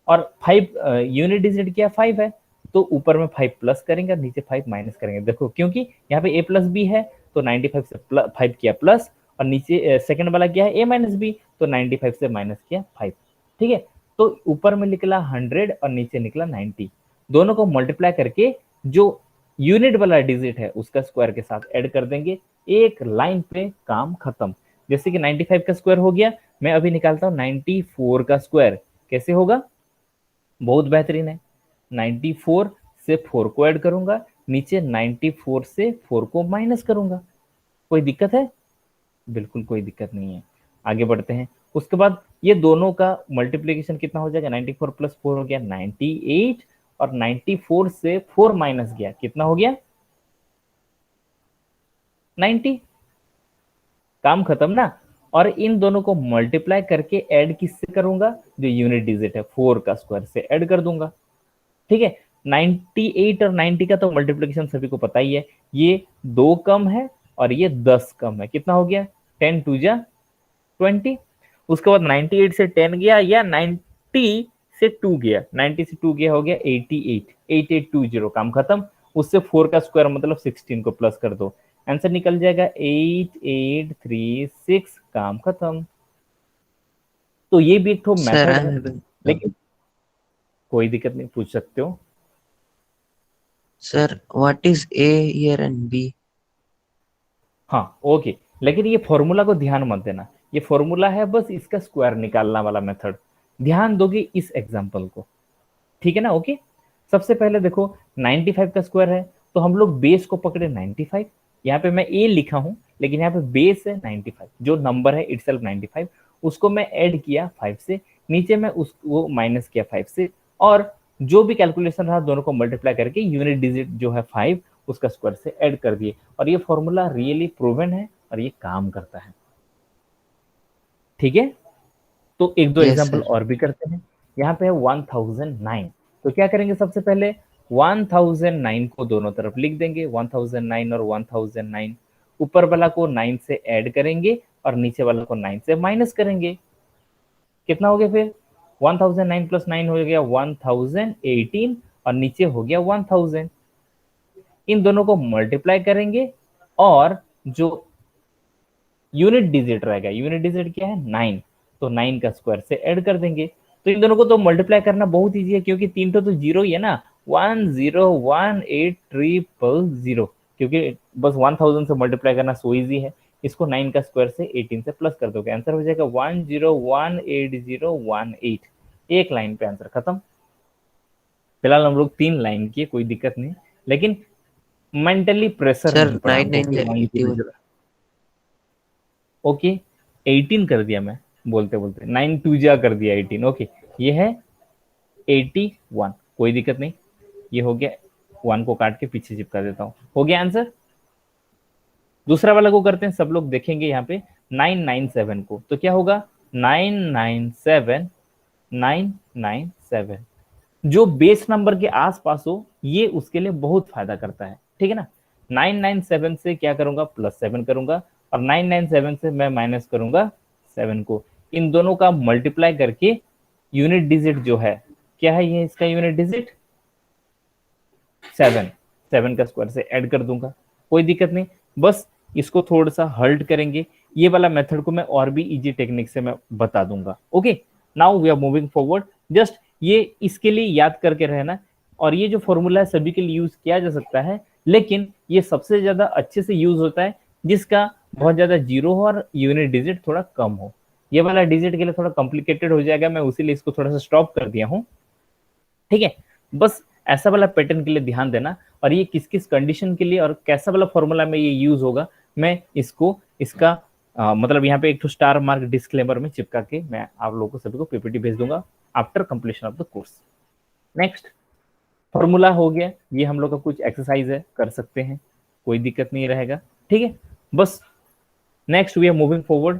और 5 यूनिट डिजिट क्या 5 है तो ऊपर में 5 प्लस करेंगे और नीचे 5 माइनस करेंगे। देखो क्योंकि यहाँ पे a प्लस बी है तो 95 से 5 किया प्लस, और नीचे सेकंड वाला क्या है a माइनस बी तो 95 से माइनस किया 5। ठीक है, तो ऊपर में निकला 100 और नीचे निकला 90। दोनों को मल्टीप्लाई करके जो यूनिट वाला डिजिट है उसका स्क्वायर के साथ ऐड कर देंगे, एक लाइन पे काम खत्म। जैसे कि 95 का स्क्वायर हो गया, मैं अभी निकालता हूँ 94 का स्क्वायर। कैसे होगा? बहुत बेहतरीन है। 94 से 4 को ऐड करूंगा, नीचे 94 से 4 को माइनस करूंगा। कोई दिक्कत है? बिल्कुल कोई दिक्कत नहीं है। आगे बढ़ते हैं। उसके बाद ये दोनों का मल्टीप्लीकेशन कितना हो जाएगा? 94 प्लस 4 हो गया 98, और 94 से 4 माइनस गया कितना हो गया? 90। काम खत्म ना। और इन दोनों को मल्टीप्लाई करके ऐड किससे करूंगा? जो यूनिट डिजिट है 4 का स्क्वायर से ऐड कर दूंगा। ठीक है, 98 और 90 का तो मल्टीप्लिकेशन सभी को पता ही है। ये 2 कम है और ये 10 कम है, कितना हो गया? 10 2 जा 20। उसके बाद 98 से 10 गया या 90 से 2 गया, 90 से 2 गया हो गया 88, 8820, काम खत्म। उससे 4 का स्क्वायर मतलब 16 को प्लस कर दो, आंसर निकल जाएगा 8836, काम खत्म। तो ये भी एक तो मेथड है, लेकिन कोई दिक्कत नहीं, पूछ सकते हो। Sir what is A here and B? हाँ ओके, लेकिन ये फॉर्मूला को ध्यान मत देना, ये फॉर्मूला है बस इसका स्क्वायर निकालना वाला मेथड। ध्यान दोगे इस एग्जांपल को, ठीक है ना? ओके, सबसे पहले देखो 95 का स्क्वायर है तो हम लोग बेस को पकड़े 95। यहाँ पे मैं ए लिखा हूं लेकिन यहाँ पे बेस है 95, जो नंबर है इटसेल्फ 95, उसको मैं ऐड किया 5 से, नीचे में उसको माइनस किया 5 से, और जो भी कैलकुलेशन रहा दोनों को मल्टीप्लाई करके यूनिट डिजिट जो है 5 उसका स्क्वायर से ऐड कर दिए। और ये फॉर्मूला रियली प्रूवन है और ये काम करता है। ठीक है, तो एक दो Yes, एग्जांपल sir. और भी करते हैं। यहाँ पे है 1009, तो क्या करेंगे? सबसे पहले 1009 को दोनों तरफ लिख देंगे, 1009 और 1009, ऊपर वाला को 9 से ऐड करेंगे और नीचे वाला को 9 से माइनस करेंगे। कितना हो गया फिर? 1009 प्लस 9 हो गया 1018, और नीचे हो गया 1000। इन दोनों को मल्टीप्लाई करेंगे और जो यूनिट डिजिट रहेगा, यूनिट डिजिट क्या है? 9, तो 9 का स्क्वायर से ऐड कर देंगे। तो इन दोनों को तो मल्टीप्लाई करना बहुत इजी है क्योंकि 3 तो जीरो ही है ना, 101800, क्योंकि बस 1000 से मल्टीप्लाई करना सो इजी है। इसको 9 का स्क्वायर से 18 से प्लस कर दोगे, आंसर हो जाएगा 101818। एक लाइन पे आंसर खत्म। फिलहाल हम लोग 3 लाइन किए, कोई दिक्कत नहीं, लेकिन मेंटली प्रेशर सर नहीं पड़ा हमको 99 कि 9 की भी जरूरत। ओके, 18 कर दिया मैं बोलते बोलते, 9 2 जा कर दिया 18। ओके, ये है 81, कोई दिक्कत नहीं, ये हो गया। 1 को काट के पीछे चिपका देता हूँ, हो गया आंसर। दूसरा वाला को करते हैं, सब लोग देखेंगे यहाँ पे 997 को, तो क्या होगा? 997 997, जो बेस नंबर के आसपास हो ये उसके लिए बहुत फायदा करता है। ठीक है ना? 997 से क्या करूंगा? प्लस 7 करूंगा, और 997 से मैं माइनस करूंगा 7 को। इन दोनों का मल्टीप्लाई करके यूनिट डिजिट जो है, क्या है ये इसका यूनिट डिजिट? 7, 7 का स्क्वायर से ऐड कर दूंगा, कोई दिक्कत नहीं। बस इसको थोड़ा सा हल्ट करेंगे, ये वाला मेथड को मैं और भी इजी टेक्निक से मैं बता दूंगा। Okay, now we are moving forward. Just ये इसके लिए याद करके रहना, और ये जो फॉर्मूला है सभी के लिए यूज किया जा सकता है, लेकिन ये सबसे ज्यादा अच्छे से यूज होता है जिसका बहुत ज्यादा जीरो हो और यूनिट डिजिट थोड़ा कम हो। ये वाला डिजिट के लिए थोड़ा कॉम्प्लिकेटेड हो जाएगा, मैं उसी लिए इसको थोड़ा सा स्टॉप कर दिया हूँ। ठीक है, बस ऐसा वाला पैटर्न के लिए ध्यान देना, और ये किस किस कंडीशन के लिए और कैसा वाला फॉर्मूला में ये यूज होगा, मैं इसको इसका मतलब यहाँ पे एक तो स्टार मार्क डिस्क्लेमर में चिपका के मैं आप लोगों को सभी को पीपीटी भेज दूंगा after completion of the course. Next formula हो गया, ये हम लोग का कुछ एक्सरसाइज है, कर सकते हैं, कोई दिक्कत नहीं रहेगा, ठीक है। बस next we are moving forward,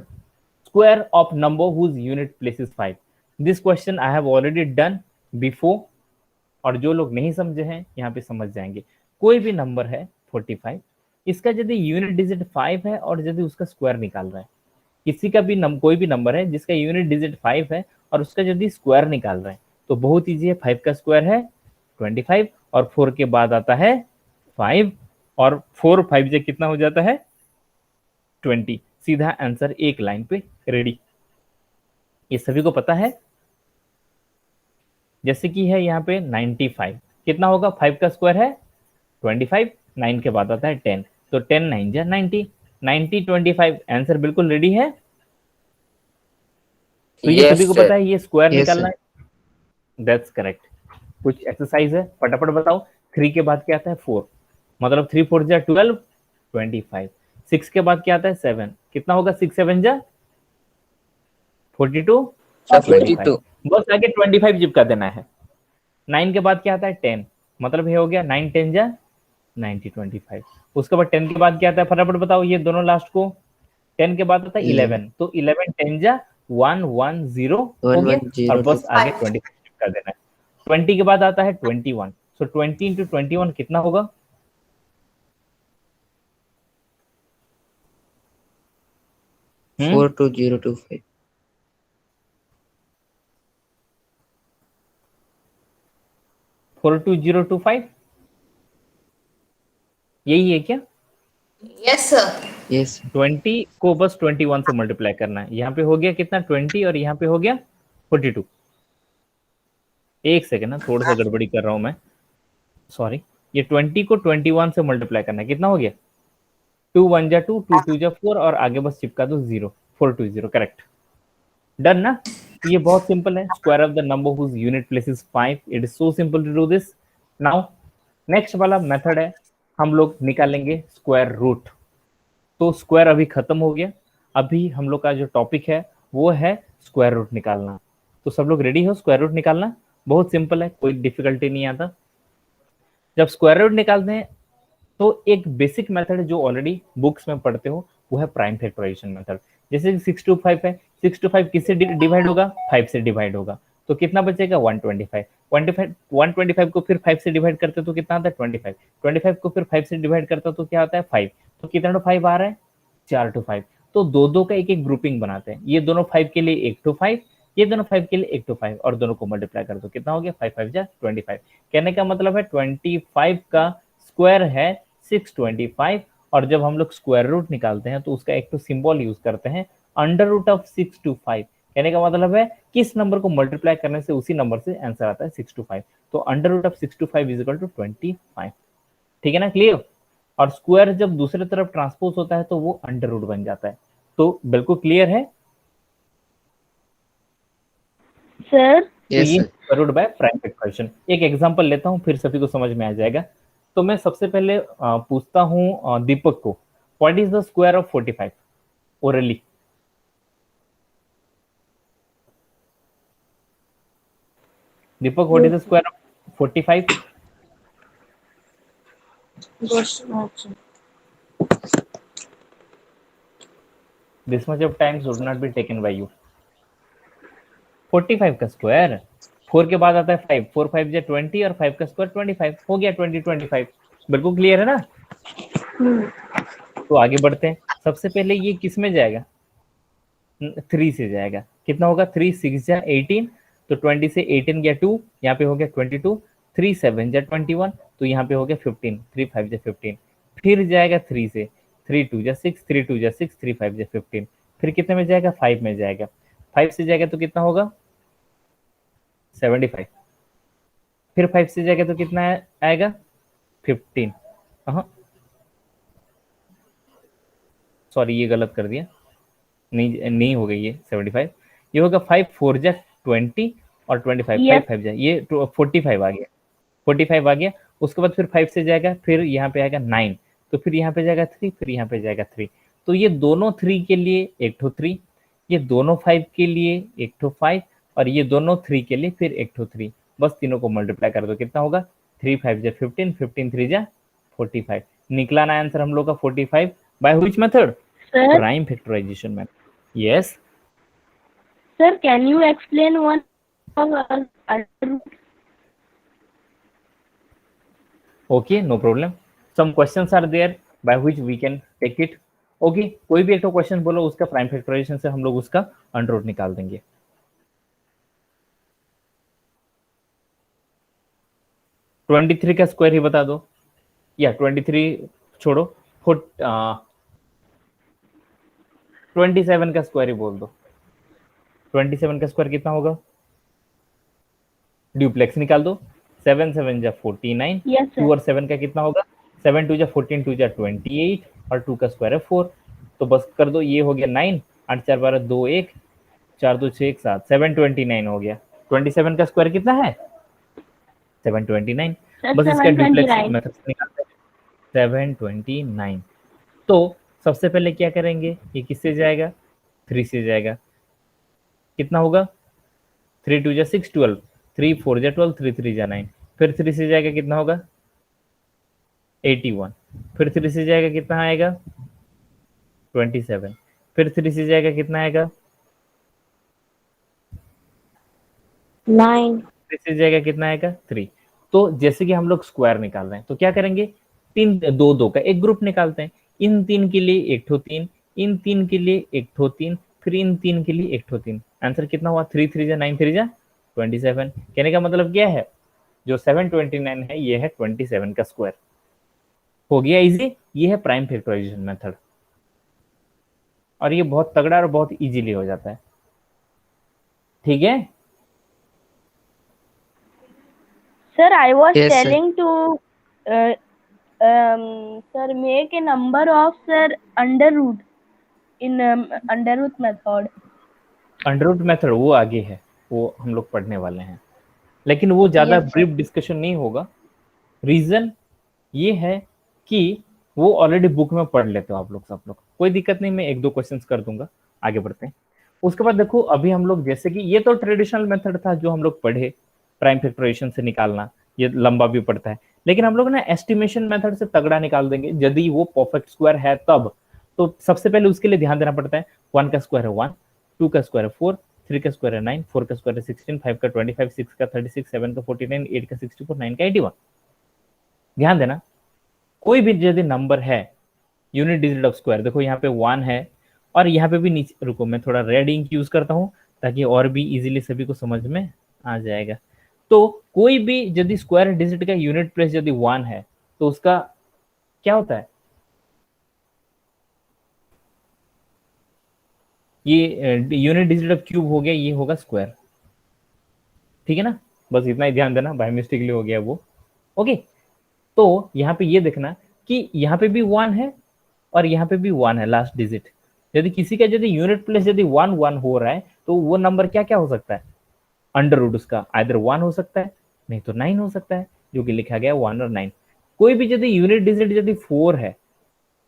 square of number whose unit place is 5। This question I have already done before, और जो लोग नहीं समझे हैं यहाँ पे समझ जाएंगे। कोई भी नंबर है 45, इसका यदि यूनिट डिजिट 5 है और यदि उसका स्क्वायर निकाल रहा है, किसी का भी कोई भी नंबर है जिसका यूनिट डिजिट 5 है और उसका यदि स्क्वायर निकाल रहा है, तो बहुत ईजी है, 5 का स्क्वायर है 25 और 4 के बाद आता है 5 और 4 5 से कितना हो जाता है 20। सीधा आंसर एक लाइन पे रेडी, ये सभी को पता है। जैसे कि है यहाँ पे 95, कितना होगा, 5 का स्क्वायर है 25, 9 के बाद आता है 10, तो 10 9 जा 90, 90 25, आंसर बिल्कुल रेडी है। तो ये Yes, सभी को sir. पता है ये स्क्वायर Yes, निकालना है, दैट्स करेक्ट। कुछ एक्सरसाइज है, फटाफट बताओ। 3 के बाद क्या आता है 4, मतलब 3 4 जा 12, 25। 6 के बाद क्या आता है 7, कितना होगा 6 7 जा 42, 42. बस आगे 25 चिपका देना है। 9 के बाद क्या आता है 10, मतलब ये हो गया 9 10 जा 90 25। उसके बाद 10 के बाद क्या आता है, फटाफट बताओ ये दोनों लास्ट को। 10 के बाद आता है 11, तो 11 10 जा 110 हो गया, और बस आगे 25 चिपका देना है। 20 के बाद आता है 21, सो 20 इंटू 21 कितना होगा, हम्म 42025. 42025, यही है क्या? Yes sir. Yes. 20 को बस 21 से मल्टीप्लाई करना है। यहाँ पे हो गया कितना 20 और यहाँ पे हो गया 42। एक सेकेंड ना, थोड़ा सा गड़बड़ी कर रहा हूँ मैं, सॉरी। ये 20 को 21 से मल्टीप्लाई करना है, कितना हो गया 2 1 जा 2, 2 2 जा 4 और आगे बस चिपका दो 0, 420, करेक्ट, डन ना। तो ये बहुत सिंपल है, square of the number whose unit place is 5, it is so simple to do this. Now next वाला मेथड है, हम लोग निकालेंगे स्क्वायर रूट। तो स्क्वायर अभी खत्म हो गया, अभी हम लोग का जो टॉपिक है वो है स्क्वायर रूट निकालना। तो सब लोग रेडी हो स्क्वायर रूट निकालना? बहुत सिंपल है, कोई डिफिकल्टी नहीं आता। जब स्क्वायर रूट निकालते हैं तो एक बेसिक मेथड जो ऑलरेडी बुक्स में पढ़ते हो वो है प्राइम फैक्टराइजेशन मेथड। जैसे 6 to 5 है, 6 to 5 किससे डिवाइड होगा, 5 से डिवाइड होगा, तो कितना बचेगा 125। 125 को फिर 5 से डिवाइड करते तो कितना आता है 25, 25 को फिर 5 से डिवाइड करता तो क्या आता है 5, तो कितना to 5 आ रहा है 4 to 5। तो दो दो का एक एक ग्रुपिंग बनाते हैं, ये दोनों 5 के लिए 1 to 5, ये दोनों 5 के लिए 1 to 5, और दोनों को मल्टीप्लाई कर दो, कितना हो गया 5 5 जा 25। कहने का मतलब है 25 का स्क्वायर है 625, और जब हम लोग स्क्वायर रूट निकालते हैं तो उसका एक तो सिंबल यूज करते हैं अंडर रूट ऑफ 6 to 5। कहने का मतलब है किस नंबर को मल्टीप्लाई करने से उसी नंबर से आंसर आता है 6 to 5, तो under root of 6 to 5 is equal to 25। ठीक है ना, क्लियर? और स्क्वायर जब दूसरे तरफ ट्रांसपोज होता है तो वो अंडर रूट बन जाता है, तो बिल्कुल क्लियर है सर। तो Yes, ये sir. Square root by prime factorization. एक एग्जांपल लेता हूँ फिर सभी को समझ में आ जाएगा। तो मैं सबसे पहले पूछता हूँ दीपक को, what is the square of 45 orally? Deepak, what is the square of 45? This much of time should not be taken by you. 45 का स्क्वायर 4 के बाद आता है 5, 4 5 जा 20 और 5 का स्क्वायर 25 हो गया 25। बिल्कुल क्लियर है ना? तो आगे बढ़ते हैं। सबसे पहले ये किस में जाएगा, 3 से जाएगा, कितना होगा 3 6 जा 18, तो 20 से 18 गया 2, यहाँ पे हो गया 22, 3 7 जा 21, तो यहाँ पे हो गया 15, 3 5 जा 15, फिर जाएगा 3 से, 3 2 जा 6, 3 2 जा 6, 3 5 जा 15, फिर कितने में जाएगा 5 में जाएगा, 5 से जाएगा तो कितना होगा 75, फिर 5 से जाएगा तो कितना आएगा 15, सॉरी ये गलत कर दिया, नहीं हो गई ये 75, ये होगा 5 4 जा 20 और 25 Yes. 5 5 जा ये 45 आ गया, 45 आ गया। उसके बाद फिर 5 से जाएगा, फिर यहाँ पे आएगा 9, तो फिर यहाँ पे जाएगा 3, फिर यहाँ पे जाएगा 3। तो ये दोनों 3 के लिए एक ठो 3, ये दोनों 5 के लिए एक ठो 5, और ये दोनों 3 के लिए फिर एक ठो 3। बस तीनों को मल्टीप्लाई कर दो, कितना होगा? 3 5 जा 15, 15 3 जा 45। निकला ना आंसर हम लोग का 45 by which method? Sir, prime factorization method. Yes sir, can you explain one of under root? okay, no problem. Some questions are there by which we can take it. Okay, कोई भी एक तो question बोलो, उसका prime factorisation से हम लोग उसका अंडर रूट निकाल देंगे। ट्वेंटी थ्री का स्क्वायर ही बता दो, या 23 छोड़ो, 27 का स्क्वायर ही बोल दो। 27 का स्क्वायर कितना होगा? ड्यूप्लेक्स निकाल दो। 7 7 जा 49, Yes, 2 sir. और 7 का कितना होगा? 7 2 जा 14, 2 जा 28, और 2 का स्क्वायर है 4। तो बस कर दो, ये हो गया 9, 8 4 12 2 1, 4 2 6 1 7, 729 हो गया। 27 का स्क्वायर कितना है? 729। Sir, बस इसका ड्यूप्लेक्स 729. मेथड से निकालते हैं। 729। तो सबसे पहले क्या करेंगे, ये किससे जाएगा? 3 से जाएगा। कितना होगा? 3 2 जा 6 12, 3 4 जा 12, 3 3 जा 9। फिर 3 से जाएगा, कितना होगा? 81। फिर 3 से जाएगा, कितना आएगा? 27। फिर 3 से जाएगा, कितना आएगा? 9. 3 से जाएगा, कितना आएगा? 3। तो जैसे कि हम लोग स्क्वायर निकाल रहे हैं, तो क्या करेंगे? 3 2 2 का एक ग्रुप निकालते हैं। इन 3 के लिए एक ठो 3, इन 3 के लिए एक ठो 3, फिर इन 3 के लिए एक ठो 3। आंसर कितना हुआ? 3 3 जा 9, 3 जा 27। कहने का मतलब क्या है? जो 729 है, ये है 27 का स्क्वायर। हो गया इजी। ये है प्राइम फैक्टराइजेशन मेथड, और ये बहुत तगड़ा और बहुत इजीली हो जाता है। ठीक है? Sir, I was Yes, sir. telling to sir make a number of sir under root in under root method. Under root method वो आगे है, वो हम लोग पढ़ने वाले हैं, लेकिन वो ज्यादा Yes, sir. ब्रीफ डिस्कशन नहीं होगा। रीजन ये है कि वो ऑलरेडी बुक में पढ़ लेते हो आप लोग, सब लोग। कोई दिक्कत नहीं, मैं एक दो क्वेश्चंस कर दूंगा। आगे बढ़ते हैं। उसके बाद देखो, अभी हम लोग जैसे कि ये तो ट्रेडिशनल मेथड था जो हम लोग पढ़े, प्राइम फैक्टराइजेशन से निकालना। ये लंबा भी पड़ता है, लेकिन हम लोग ना एस्टिमेशन मेथड से तगड़ा निकाल देंगे, यदि वो परफेक्ट स्क्वायर है तब। तो सबसे पहले उसके लिए ध्यान देना पड़ता है। 1 का स्क्वायर है 1, 2 का स्क्वायर है 4, 3 का स्क्वायर है 9, 4 का स्क्वायर है 16, 5 का 25, 6 का 36, 7 का 49, 8 का 64, 9 का 81। ध्यान देना, कोई भी यदि नंबर है यूनिट डिजिट ऑफ स्क्वायर, देखो यहाँ पे 1 है, और यहाँ पे भी नीचे, रुको मैं थोड़ा रेड इंक यूज करता हूँ ताकि और भी इजीली सभी को समझ में आ जाएगा। तो कोई भी यदि स्क्वायर डिजिट का यूनिट प्लेस यदि 1 है, तो उसका क्या होता है? ये यूनिट डिजिट ऑफ क्यूब हो गया, ये होगा स्क्वायर। ठीक है ना? बस इतना ही ध्यान देना, बाय मिस्टेकली हो गया वो। ओके, तो यहाँ पे ये देखना कि यहाँ पे भी 1 है और यहाँ पे भी 1 है लास्ट डिजिट। यदि किसी का यदि यूनिट प्लेस यदि 1 1 हो रहा है, तो वो नंबर क्या क्या हो सकता है? अंडर रूट उसका आइदर 1 हो सकता है, नहीं तो 9 हो सकता है, जो कि लिखा गया 1 और 9। कोई भी यदि यूनिट डिजिट यदि 4 है,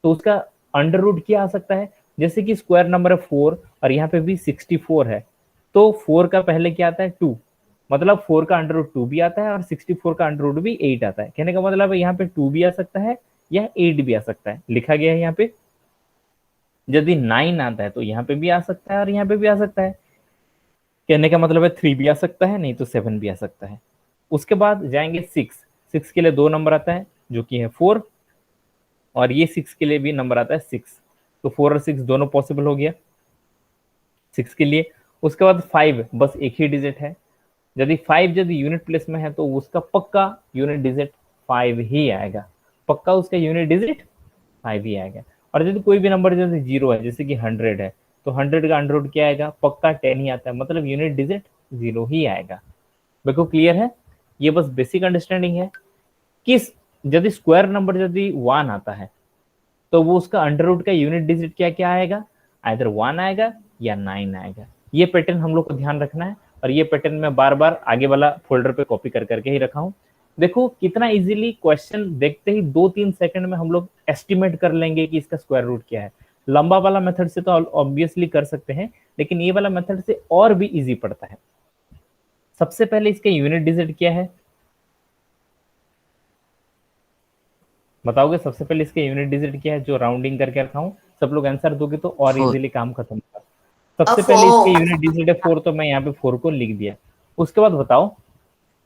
तो उसका अंडर रूट क्या आ सकता है? जैसे कि स्क्वायर नंबर है 4 और यहाँ पे भी 64 है, तो 4 का पहले क्या आता है? 2, मतलब 4 का अंडर रूट 2 भी आता है और 64 का अंडर रूट भी 8 आता है। कहने का मतलब है यहाँ पे 2 भी आ सकता है या 8 भी आ सकता है। लिखा गया है यहाँ पे यदि 9 आता है तो यहाँ पे भी आ सकता है और यहाँ पे भी आ सकता है। कहने का मतलब है 3 भी आ सकता है, नहीं तो 7 भी आ सकता है। उसके बाद जाएंगे 6 के लिए 2 नंबर आता है जो कि है 4, और ये 6 के लिए भी नंबर आता है 6, तो 4 और 6 दोनों पॉसिबल हो गया 6 के लिए। उसके बाद 5 बस एक ही डिजिट है, यदि 5 यदि यूनिट प्लेस में है तो उसका पक्का यूनिट डिजिट 5 ही आएगा, पक्का उसका यूनिट डिजिट 5 ही आएगा। और यदि कोई भी नंबर जैसे 0 है, जैसे कि 100 है, तो 100 का अंडर रूट क्या आएगा? पक्का 10 ही आता है, मतलब यूनिट डिजिट 0 ही आएगा। बिल्कुल क्लियर है? ये बस बेसिक अंडरस्टैंडिंग है। किस यदि स्क्वायर नंबर यदि 1 आता है, तो वो उसका अंडर रूट का यूनिट डिजिट क्या क्या आएगा? आइदर 1 आएगा या 9 आएगा। ये पैटर्न हम लोग को ध्यान रखना है, और ये पैटर्न मैं बार बार आगे वाला फोल्डर पे कॉपी कर करके ही रखा हूँ। देखो कितना इजीली क्वेश्चन देखते ही 2-3 सेकंड में हम लोग एस्टिमेट कर लेंगे कि इसका स्क्वायर रूट क्या है। लंबा वाला मेथड से तो ऑब्वियसली कर सकते हैं, लेकिन ये वाला मेथड से और भी इजी पड़ता है। सबसे पहले इसका यूनिट डिजिट क्या है बताओगे? सबसे पहले इसका यूनिट डिजिट क्या है जो राउंडिंग करके रखा हूं? सब लोग आंसर दोगे तो और 4 इजीली काम खत्म होगा। सबसे पहले इसके यूनिट डिजिट है 4, तो मैं यहाँ पे 4 को लिख दिया। उसके बाद बताओ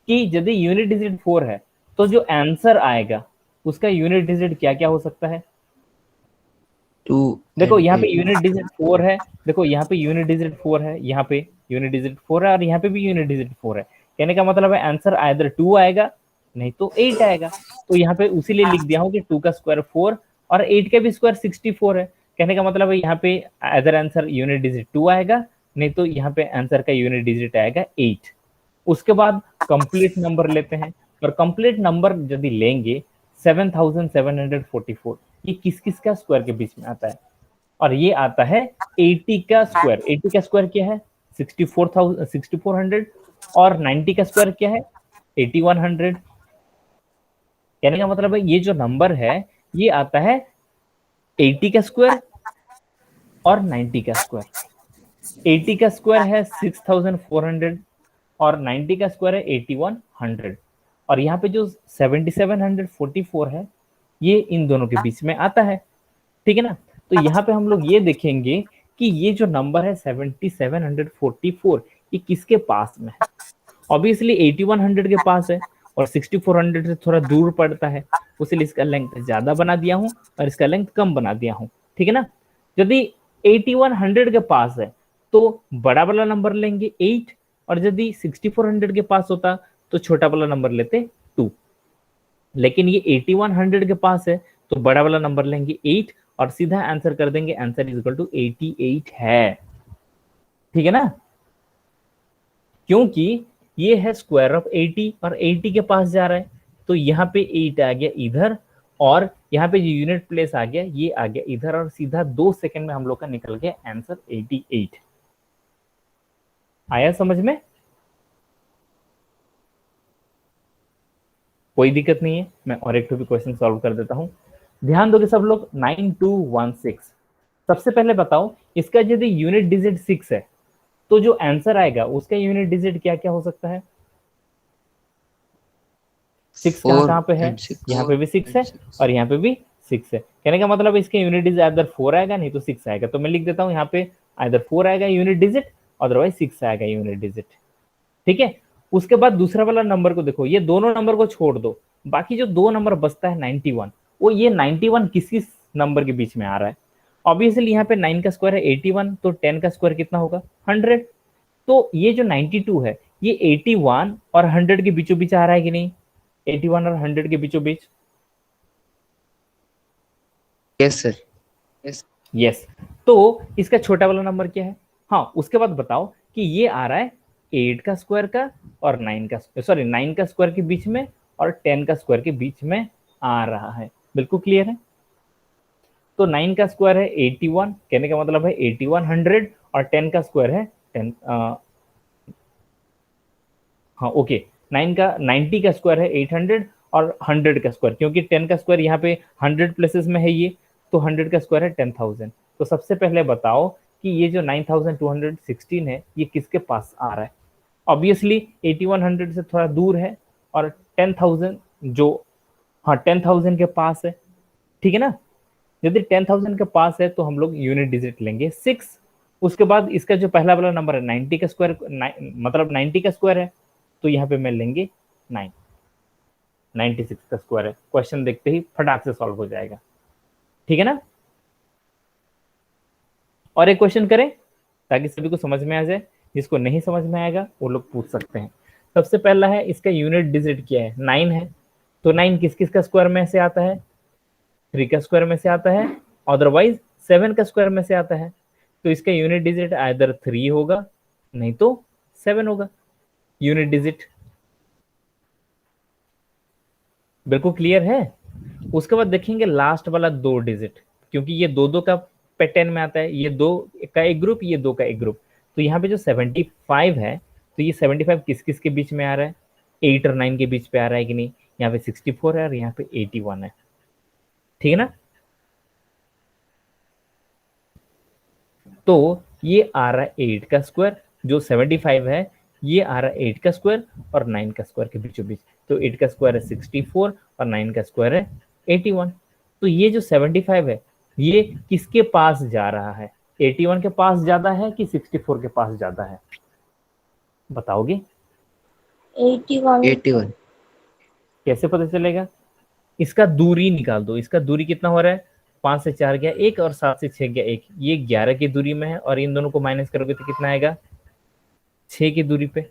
कि यदि यूनिट डिजिट 4 है तो जो आंसर आएगा उसका यूनिट डिजिट क्या क्या हो सकता है? 2 देखो and यहाँ पे 8 यूनिट डिजिट 4 है, देखो यहाँ पे यूनिट डिजिट 4 है, यहाँ पे यूनिट डिजिट 4 है और यहाँ पे भी यूनिट डिजिट 4 है। कहने का मतलब है आंसर आइदर 2 आएगा नहीं तो 8 आएगा। तो यहाँ पे उसीलिए लिख दिया हूँ कि 2 का स्क्वायर 4 और 8 का भी स्क्वायर 64 है। कहने का मतलब है यहाँ पे आइदर आंसर यूनिट डिजिट 2 आएगा नहीं तो यहाँ पे आंसर का यूनिट डिजिट आएगा 8। उसके बाद कंप्लीट नंबर लेते हैं, और कंप्लीट नंबर यदि लेंगे 7744, ये किस किस का स्क्वायर के बीच में आता है? और ये आता है 80 का स्क्वायर। 80 का स्क्वायर क्या है? 6400 और 90 का स्क्वायर क्या है? 8100। कहने का मतलब है ये जो नंबर है ये आता है 80 का स्क्वायर और 90 का स्क्वायर। 80 का स्क्वायर है 6400 और 90 का स्क्वायर है 8100, और यहाँ पे जो 7744 है ये इन दोनों के बीच में आता है। ठीक है ना? तो यहाँ पे हम लोग ये देखेंगे कि ये जो नंबर है 7744 ये किसके पास में है? ऑब्वियसली 8100 के पास है और 6400 से थोड़ा दूर पड़ता है, इसलिए इसका लेंथ ज्यादा बना दिया हूं और इसका लेंथ कम बना दिया हूं। ठीक है ना? यदि 8100 के पास है तो बड़ा वाला नंबर लेंगे 8, और यदि 6400 के पास होता तो छोटा वाला नंबर लेते 2। लेकिन ये 8100 के पास है तो बड़ा वाला नंबर लेंगे 8 और सीधा आंसर कर देंगे, आंसर इज इक्वल टू 88 है। ठीक है ना? क्योंकि ये है स्क्वायर ऑफ 80 और 80 के पास जा रहा है, तो यहाँ पे 8 आ गया इधर, और यहाँ पे जो यूनिट प्लेस आ गया ये आ गया इधर, और सीधा 2 सेकंड में हम लोग का निकल गया आंसर 88। आया समझ में? कोई दिक्कत नहीं है, मैं और एक भी क्वेश्चन सॉल्व कर देता हूं। ध्यान दोगे सब लोग। 9216, सबसे पहले बताओ इसका यदि यूनिट डिजिट 6 है तो जो आंसर आएगा उसका यूनिट डिजिट क्या क्या हो सकता है? 6 कहाँ पे है? यहाँ पे भी 6 है और यहाँ पे भी 6 है। कहने का मतलब इसके यूनिट डिजिट आइदर 4 आएगा नहीं तो 6 आएगा। तो मैं लिख देता हूँ यहाँ पे आइदर 4 आएगा यूनिट डिजिट, अदरवाइज 6 आएगा यूनिट डिजिट। ठीक है? उसके बाद दूसरा वाला नंबर को देखो, ये दोनों नंबर को छोड़ दो, बाकी जो 2 नंबर बचता है 91, वो ये 91 किस किस नंबर के बीच में आ रहा है? ऑब्वियसली यहाँ पे 9 का स्क्वायर है 81, तो 10 का स्क्वायर कितना होगा? 100। तो ये जो 92 है ये 81 और 100 के बीचों बीच आ रहा है कि नहीं? 81 और 100 के बीचों बीच। Yes sir yes. तो इसका छोटा वाला नंबर क्या है? हाँ, उसके बाद बताओ कि ये आ रहा है 8 का स्क्वायर का और 9 का स्क्वायर के बीच में और 10 का स्क्वायर के बीच में आ रहा है। बिल्कुल क्लियर है? तो 9 का स्क्वायर है 81, कहने का मतलब है 8100, और 10 का स्क्वायर है 10 हाँ ओके, 90 का स्क्वायर है 800 और 100 का स्क्वायर, क्योंकि 10 का स्क्वायर यहाँ पे 100 प्लेसेस में है ये, तो 100 का स्क्वायर है 10,000। तो सबसे पहले बताओ कि ये जो 9216 है ये किसके पास आ रहा है? ऑब्वियसली 8100 से थोड़ा दूर है, और 10,000 जो, हाँ 10,000 के पास है। ठीक है ना? यदि 10,000 के पास है तो हम लोग यूनिट डिजिट लेंगे 6। उसके बाद इसका जो पहला वाला नंबर है 90 का स्क्वायर, मतलब 90 का स्क्वायर है, तो यहाँ पे मैं लेंगे 9। 96 का स्क्वायर है। क्वेश्चन देखते ही फटाक से सॉल्व हो जाएगा। ठीक है ना? और एक क्वेश्चन करें ताकि सभी को समझ में आ जाए। जिसको नहीं समझ में आएगा वो लोग पूछ सकते हैं। सबसे पहला है इसका यूनिट डिजिट क्या है? 9 है, तो 9 किस किस का स्क्वायर में से आता है? 3 का स्क्वायर में से आता है, अदरवाइज 7 का स्क्वायर में से आता है। तो इसका यूनिट डिजिट आइदर 3 होगा नहीं तो 7 होगा यूनिट डिजिट। बिल्कुल क्लियर है? उसके बाद देखेंगे लास्ट वाला 2 डिजिट, क्योंकि ये 2 का पैटर्न में आता है, ये 2 का एक ग्रुप, ये 2 का एक ग्रुप। तो यहाँ पे जो 75 है, तो ये 75 किस किस के बीच में आ रहा है? 8 और 9 के बीच पे आ रहा है कि नहीं? यहाँ पे 64 है और यहाँ पे 81 है, ठीक है ना? तो ये आ रहा है 8 का स्क्वायर, जो 75 है ये आ रहा है 8 का स्क्वायर और 9 का स्क्वायर के बीचों बीच। तो 8 का स्क्वायर है 64 और 9 का स्क्वायर है 81। तो ये जो 75 है ये किसके पास जा रहा है? 81 के पास ज्यादा है कि 64 के पास ज्यादा है, बताओगे? 81। 81। कैसे पता चलेगा? इसका दूरी निकाल दो। इसका दूरी कितना हो रहा है? 5 से 4 गया 1 और 7 से 6 गया 1, ये 11 की दूरी में है और इन दोनों को माइनस करोगे तो कितना आएगा? 6 की दूरी पे।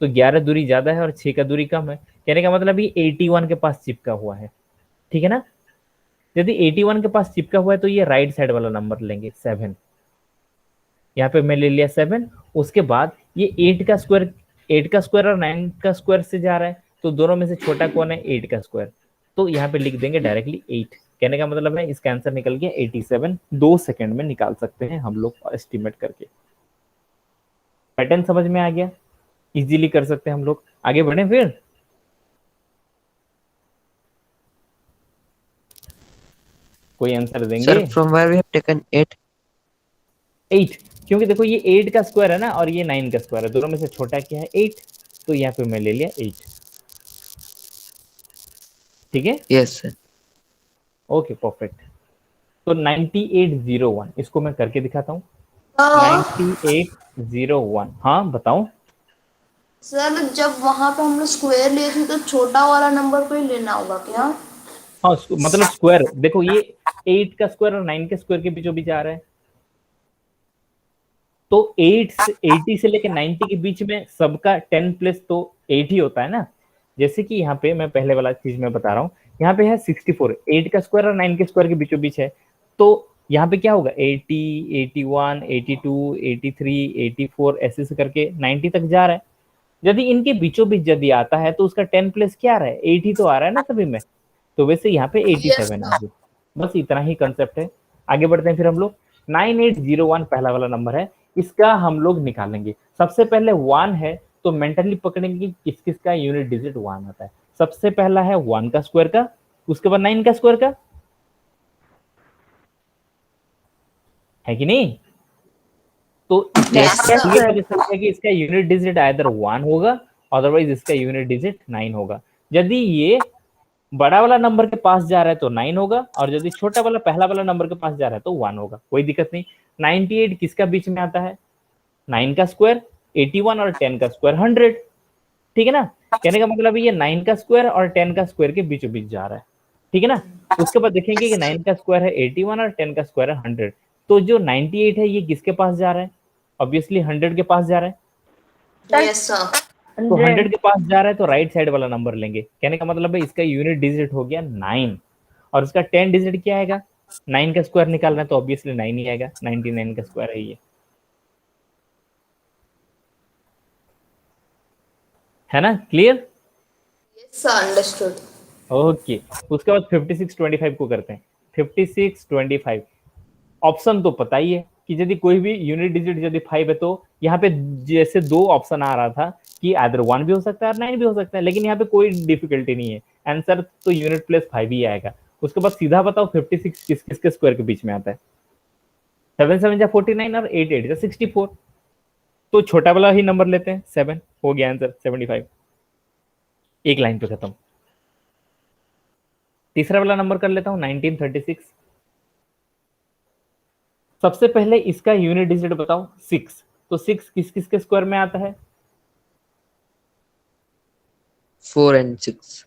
तो 11 दूरी ज्यादा है और 6 का दूरी कम है, कहने का मतलब ये 81 के पास चिपका हुआ है, ठीक है ना? यदि 81 के पास चिपका हुआ है तो ये राइट साइड वाला नंबर लेंगे 7। यहाँ पे मैं ले लिया 7। उसके बाद ये 8 का स्क्वायर और 9 का स्क्वायर से जा रहा है, तो दोनों में से छोटा कौन है? 8 का स्क्वायर। तो यहाँ पे लिख देंगे डायरेक्टली 8। कहने का मतलब है इसका आंसर निकल गया 87। 2 सेकंड में निकाल सकते हैं हम लोग एस्टिमेट करके। पैटर्न समझ में आ गया? इजीली कर सकते हैं हम लोग। आगे बढ़े फिर। कोई आंसर देंगे? Sir, from where we have taken 8? 8, क्योंकि देखो ये 8 का स्क्वायर है ना और ये 9 का स्क्वायर है, दोनों में से छोटा क्या है? 8। तो यहाँ पे मैं ले लिया 8, ठीक है? Yes, sir. Okay perfect. तो 9801 इसको मैं करके दिखाता हूँ। 9801, हाँ बताओ। सर जब वहां पे हम लोग स्क्वायर लिए थे तो छोटा वाला नंबर को ही लेना होगा क्या? हाँ मतलब स्क्वायर देखो, ये 8 का स्क्वायर और 9 के स्क्वायर के बीचों बीच आ रहा है। तो 80 से लेकर 90 के बीच में सबका 10 प्लस तो 8 ही होता है ना। जैसे कि यहाँ पे मैं पहले वाला चीज मैं बता रहा हूँ, यहाँ पे है 64, 8 का स्क्वायर और 9 के स्क्वायर के बीचों बीच है। तो यहाँ पे क्या होगा? 80, 81, 82, 83, 84 ऐसे से करके 90 तक जा रहा है। यदि इनके बीचों बीच यदि आता है तो उसका 10 प्लस क्या आ रहा है? 8 ही तो आ रहा है ना सभी में। तो वैसे यहाँ पे 87 आ गया। बस इतना ही कंसेप्ट है। आगे बढ़ते हैं फिर हम लोग। 9801 पहला वाला नंबर है, इसका हम लोग निकालेंगे। सबसे पहले 1 है तो मेंटली पकड़ेंगे किस किस का यूनिट डिजिट 1 आता है। सबसे पहला है 1 का स्क्वायर का, उसके बाद 9 का स्क्वायर का, है कि नहीं? तो इसका यूनिट डिजिट आइदर 1 होगा, अदरवाइज इसका यूनिट डिजिट 9 होगा। यदि ये बड़ा वाला नंबर के पास जा रहा है तो 9 होगा, और यदि छोटा वाला पहला वाला नंबर के पास जा रहा है तो 1 होगा। कोई दिक्कत नहीं। 98 किसका बीच में आता है? 9 का स्क्वायर, 81 और 10 का स्क्वायर 100, ठीक है ना? कहने का मतलब ये 9 का स्क्वायर और 10 का स्क्वायर के बीचों बीच जा रहा है, ठीक है ना? उसके बाद देखेंगे कि 9 का स्क्वायर है 81 और 10 का स्क्वायर है 100। तो जो 98 है ये किसके पास जा रहा है? ऑब्वियसली 100 के पास जा रहा है। Yes sir. तो 100 के पास जा रहा है तो राइट साइड वाला नंबर लेंगे। कहने का मतलब है इसका यूनिट डिजिट हो गया 9, और इसका 10 डिजिट क्या आएगा? 9 का स्क्वायर निकालना है तो ऑब्वियसली 9 ही आएगा। 99 का स्क्वायर है ये, है ना? Clear? Yes sir, understood. Okay. उसके बाद 5625 को करते हैं। 5625 ऑप्शन तो पता ही है कि यदि कोई भी यूनिट डिजिट यदि 5 है तो यहाँ पे जैसे 2 ऑप्शन आ रहा था कि आइदर 1 भी हो सकता है और 9 भी हो सकता है, लेकिन यहाँ पे कोई डिफिकल्टी नहीं है। आंसर तो यूनिट प्लस 5 ही आएगा। उसके बाद सीधा बताओ 56 किस किसके स्क्वायर के बीच में आता है? 7 7 जा 49 और 8 8 जा 64। तो छोटा वाला ही नंबर लेते हैं, 7। हो गया आंसर 75। एक लाइन पे खत्म। तीसरा वाला नंबर कर लेता हूं 1936। सबसे पहले इसका यूनिट डिजिट बताओ 6। तो 6 किस किस के स्क्वायर में आता है? 4 and 6.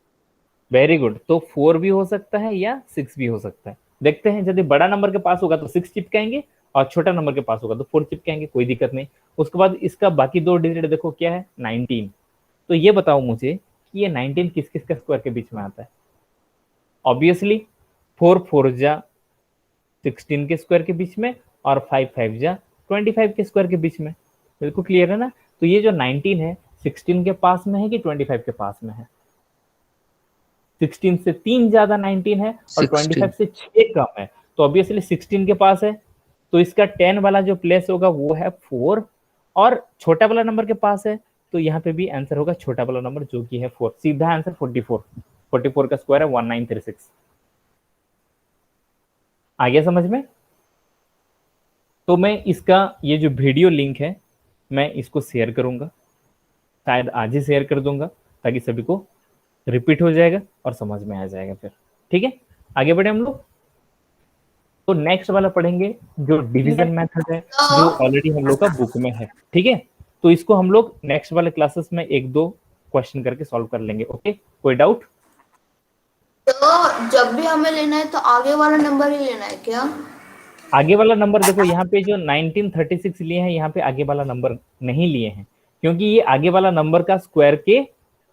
Very good. तो 4 भी हो सकता है या 6 भी हो सकता है। देखते हैं, यदि बड़ा नंबर के पास होगा तो 6 चिपकाएंगे और छोटा नंबर के पास होगा तो 4 चिपकाएंगे, कोई दिक्कत नहीं। उसके बाद इसका बाकी 2 डिजिट देखो क्या है? 19। तो ये बताओ मुझे कि ये 19 किस किस के स्क्वायर के बीच में आता है? ऑब्वियसली 4 4 जा 16 के स्क्वायर के बीच में और 5 5 जा 25 के स्क्वायर के बीच में। बिल्कुल क्लियर है ना? तो ये जो 19 है 16 के पास में है कि 25 के पास में है? 16 से 3 ज्यादा 19 है और 25 से 6 कम है, तो ऑब्वियसली 16 के पास है। तो इसका 10 वाला जो प्लेस होगा वो है 4, और छोटा वाला नंबर के पास है तो यहाँ पे भी आंसर होगा छोटा वाला नंबर जो कि है 4। सीधा आंसर 44। 44 का स्क्वायर है 1936। आ गया समझ में? तो मैं इसका ये जो वीडियो लिंक है मैं इसको शेयर करूंगा, शायद आज ही शेयर कर दूंगा ताकि सभी को रिपीट हो जाएगा और समझ में आ जाएगा फिर। ठीक है, आगे बढ़े हम लोग। तो नेक्स्ट वाला पढ़ेंगे जो डिवीजन मेथड है, जो ऑलरेडी हम लोग का बुक में है। ठीक है, तो इसको हम लोग नेक्स्ट वाले क्लासेस में 1-2 क्वेश्चन करके सॉल्व कर लेंगे। ओके, कोई डाउट? तो जब भी हमें लेना है तो आगे वाला नंबर ही लेना है क्या? आगे वाला नंबर देखो, यहाँ पे जो 1936 लिए हैं, यहाँ पे आगे वाला नंबर नहीं लिए हैं क्योंकि ये आगे वाला नंबर का स्क्वायर के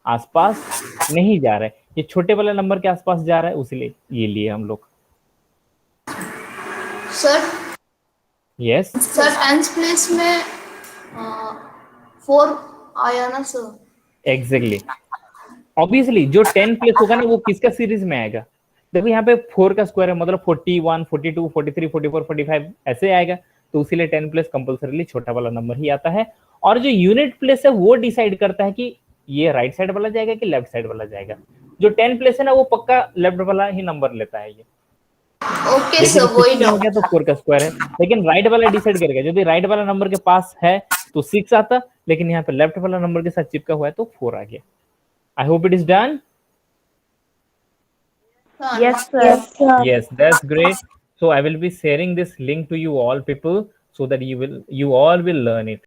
आसपास नहीं जा रहा है, ये छोटे वाले नंबर के आसपास जा रहा है, उसीलिए ये लिए हम लोग। Sir yes sir tenth place में 4 आया ना सर? एग्जैक्टली, ऑब्वियसली जो 10 प्लेस होगा ना वो किसका सीरीज में आएगा? देखो यहाँ पे 4 का स्क्वायर है, मतलब 41, 42, 43, 44, 45 ऐसे आएगा, तो उसीलिए 10 प्लेस कंपल्सरीली छोटा वाला नंबर ही आता है। और जो यूनिट प्लेस है वो डिसाइड करता है कि ये राइट साइड वाला जाएगा कि लेफ्ट साइड वाला जाएगा। जो 10 प्लेस है ना वो पक्का लेफ्ट वाला ही नंबर लेता है ये। ओके सर, वही हो गया तो 4 का स्क्वायर है, लेकिन राइट वाला डिसाइड करेगा। यदि राइट वाला नंबर के पास है तो 6 आता, लेकिन यहाँ पे लेफ्ट वाला नंबर के साथ चिपका हुआ है तो 4 आ गया। आई hope it is done. Yes, sir. Yes, that's great. So I will be sharing this link to you all people so that you all will learn it.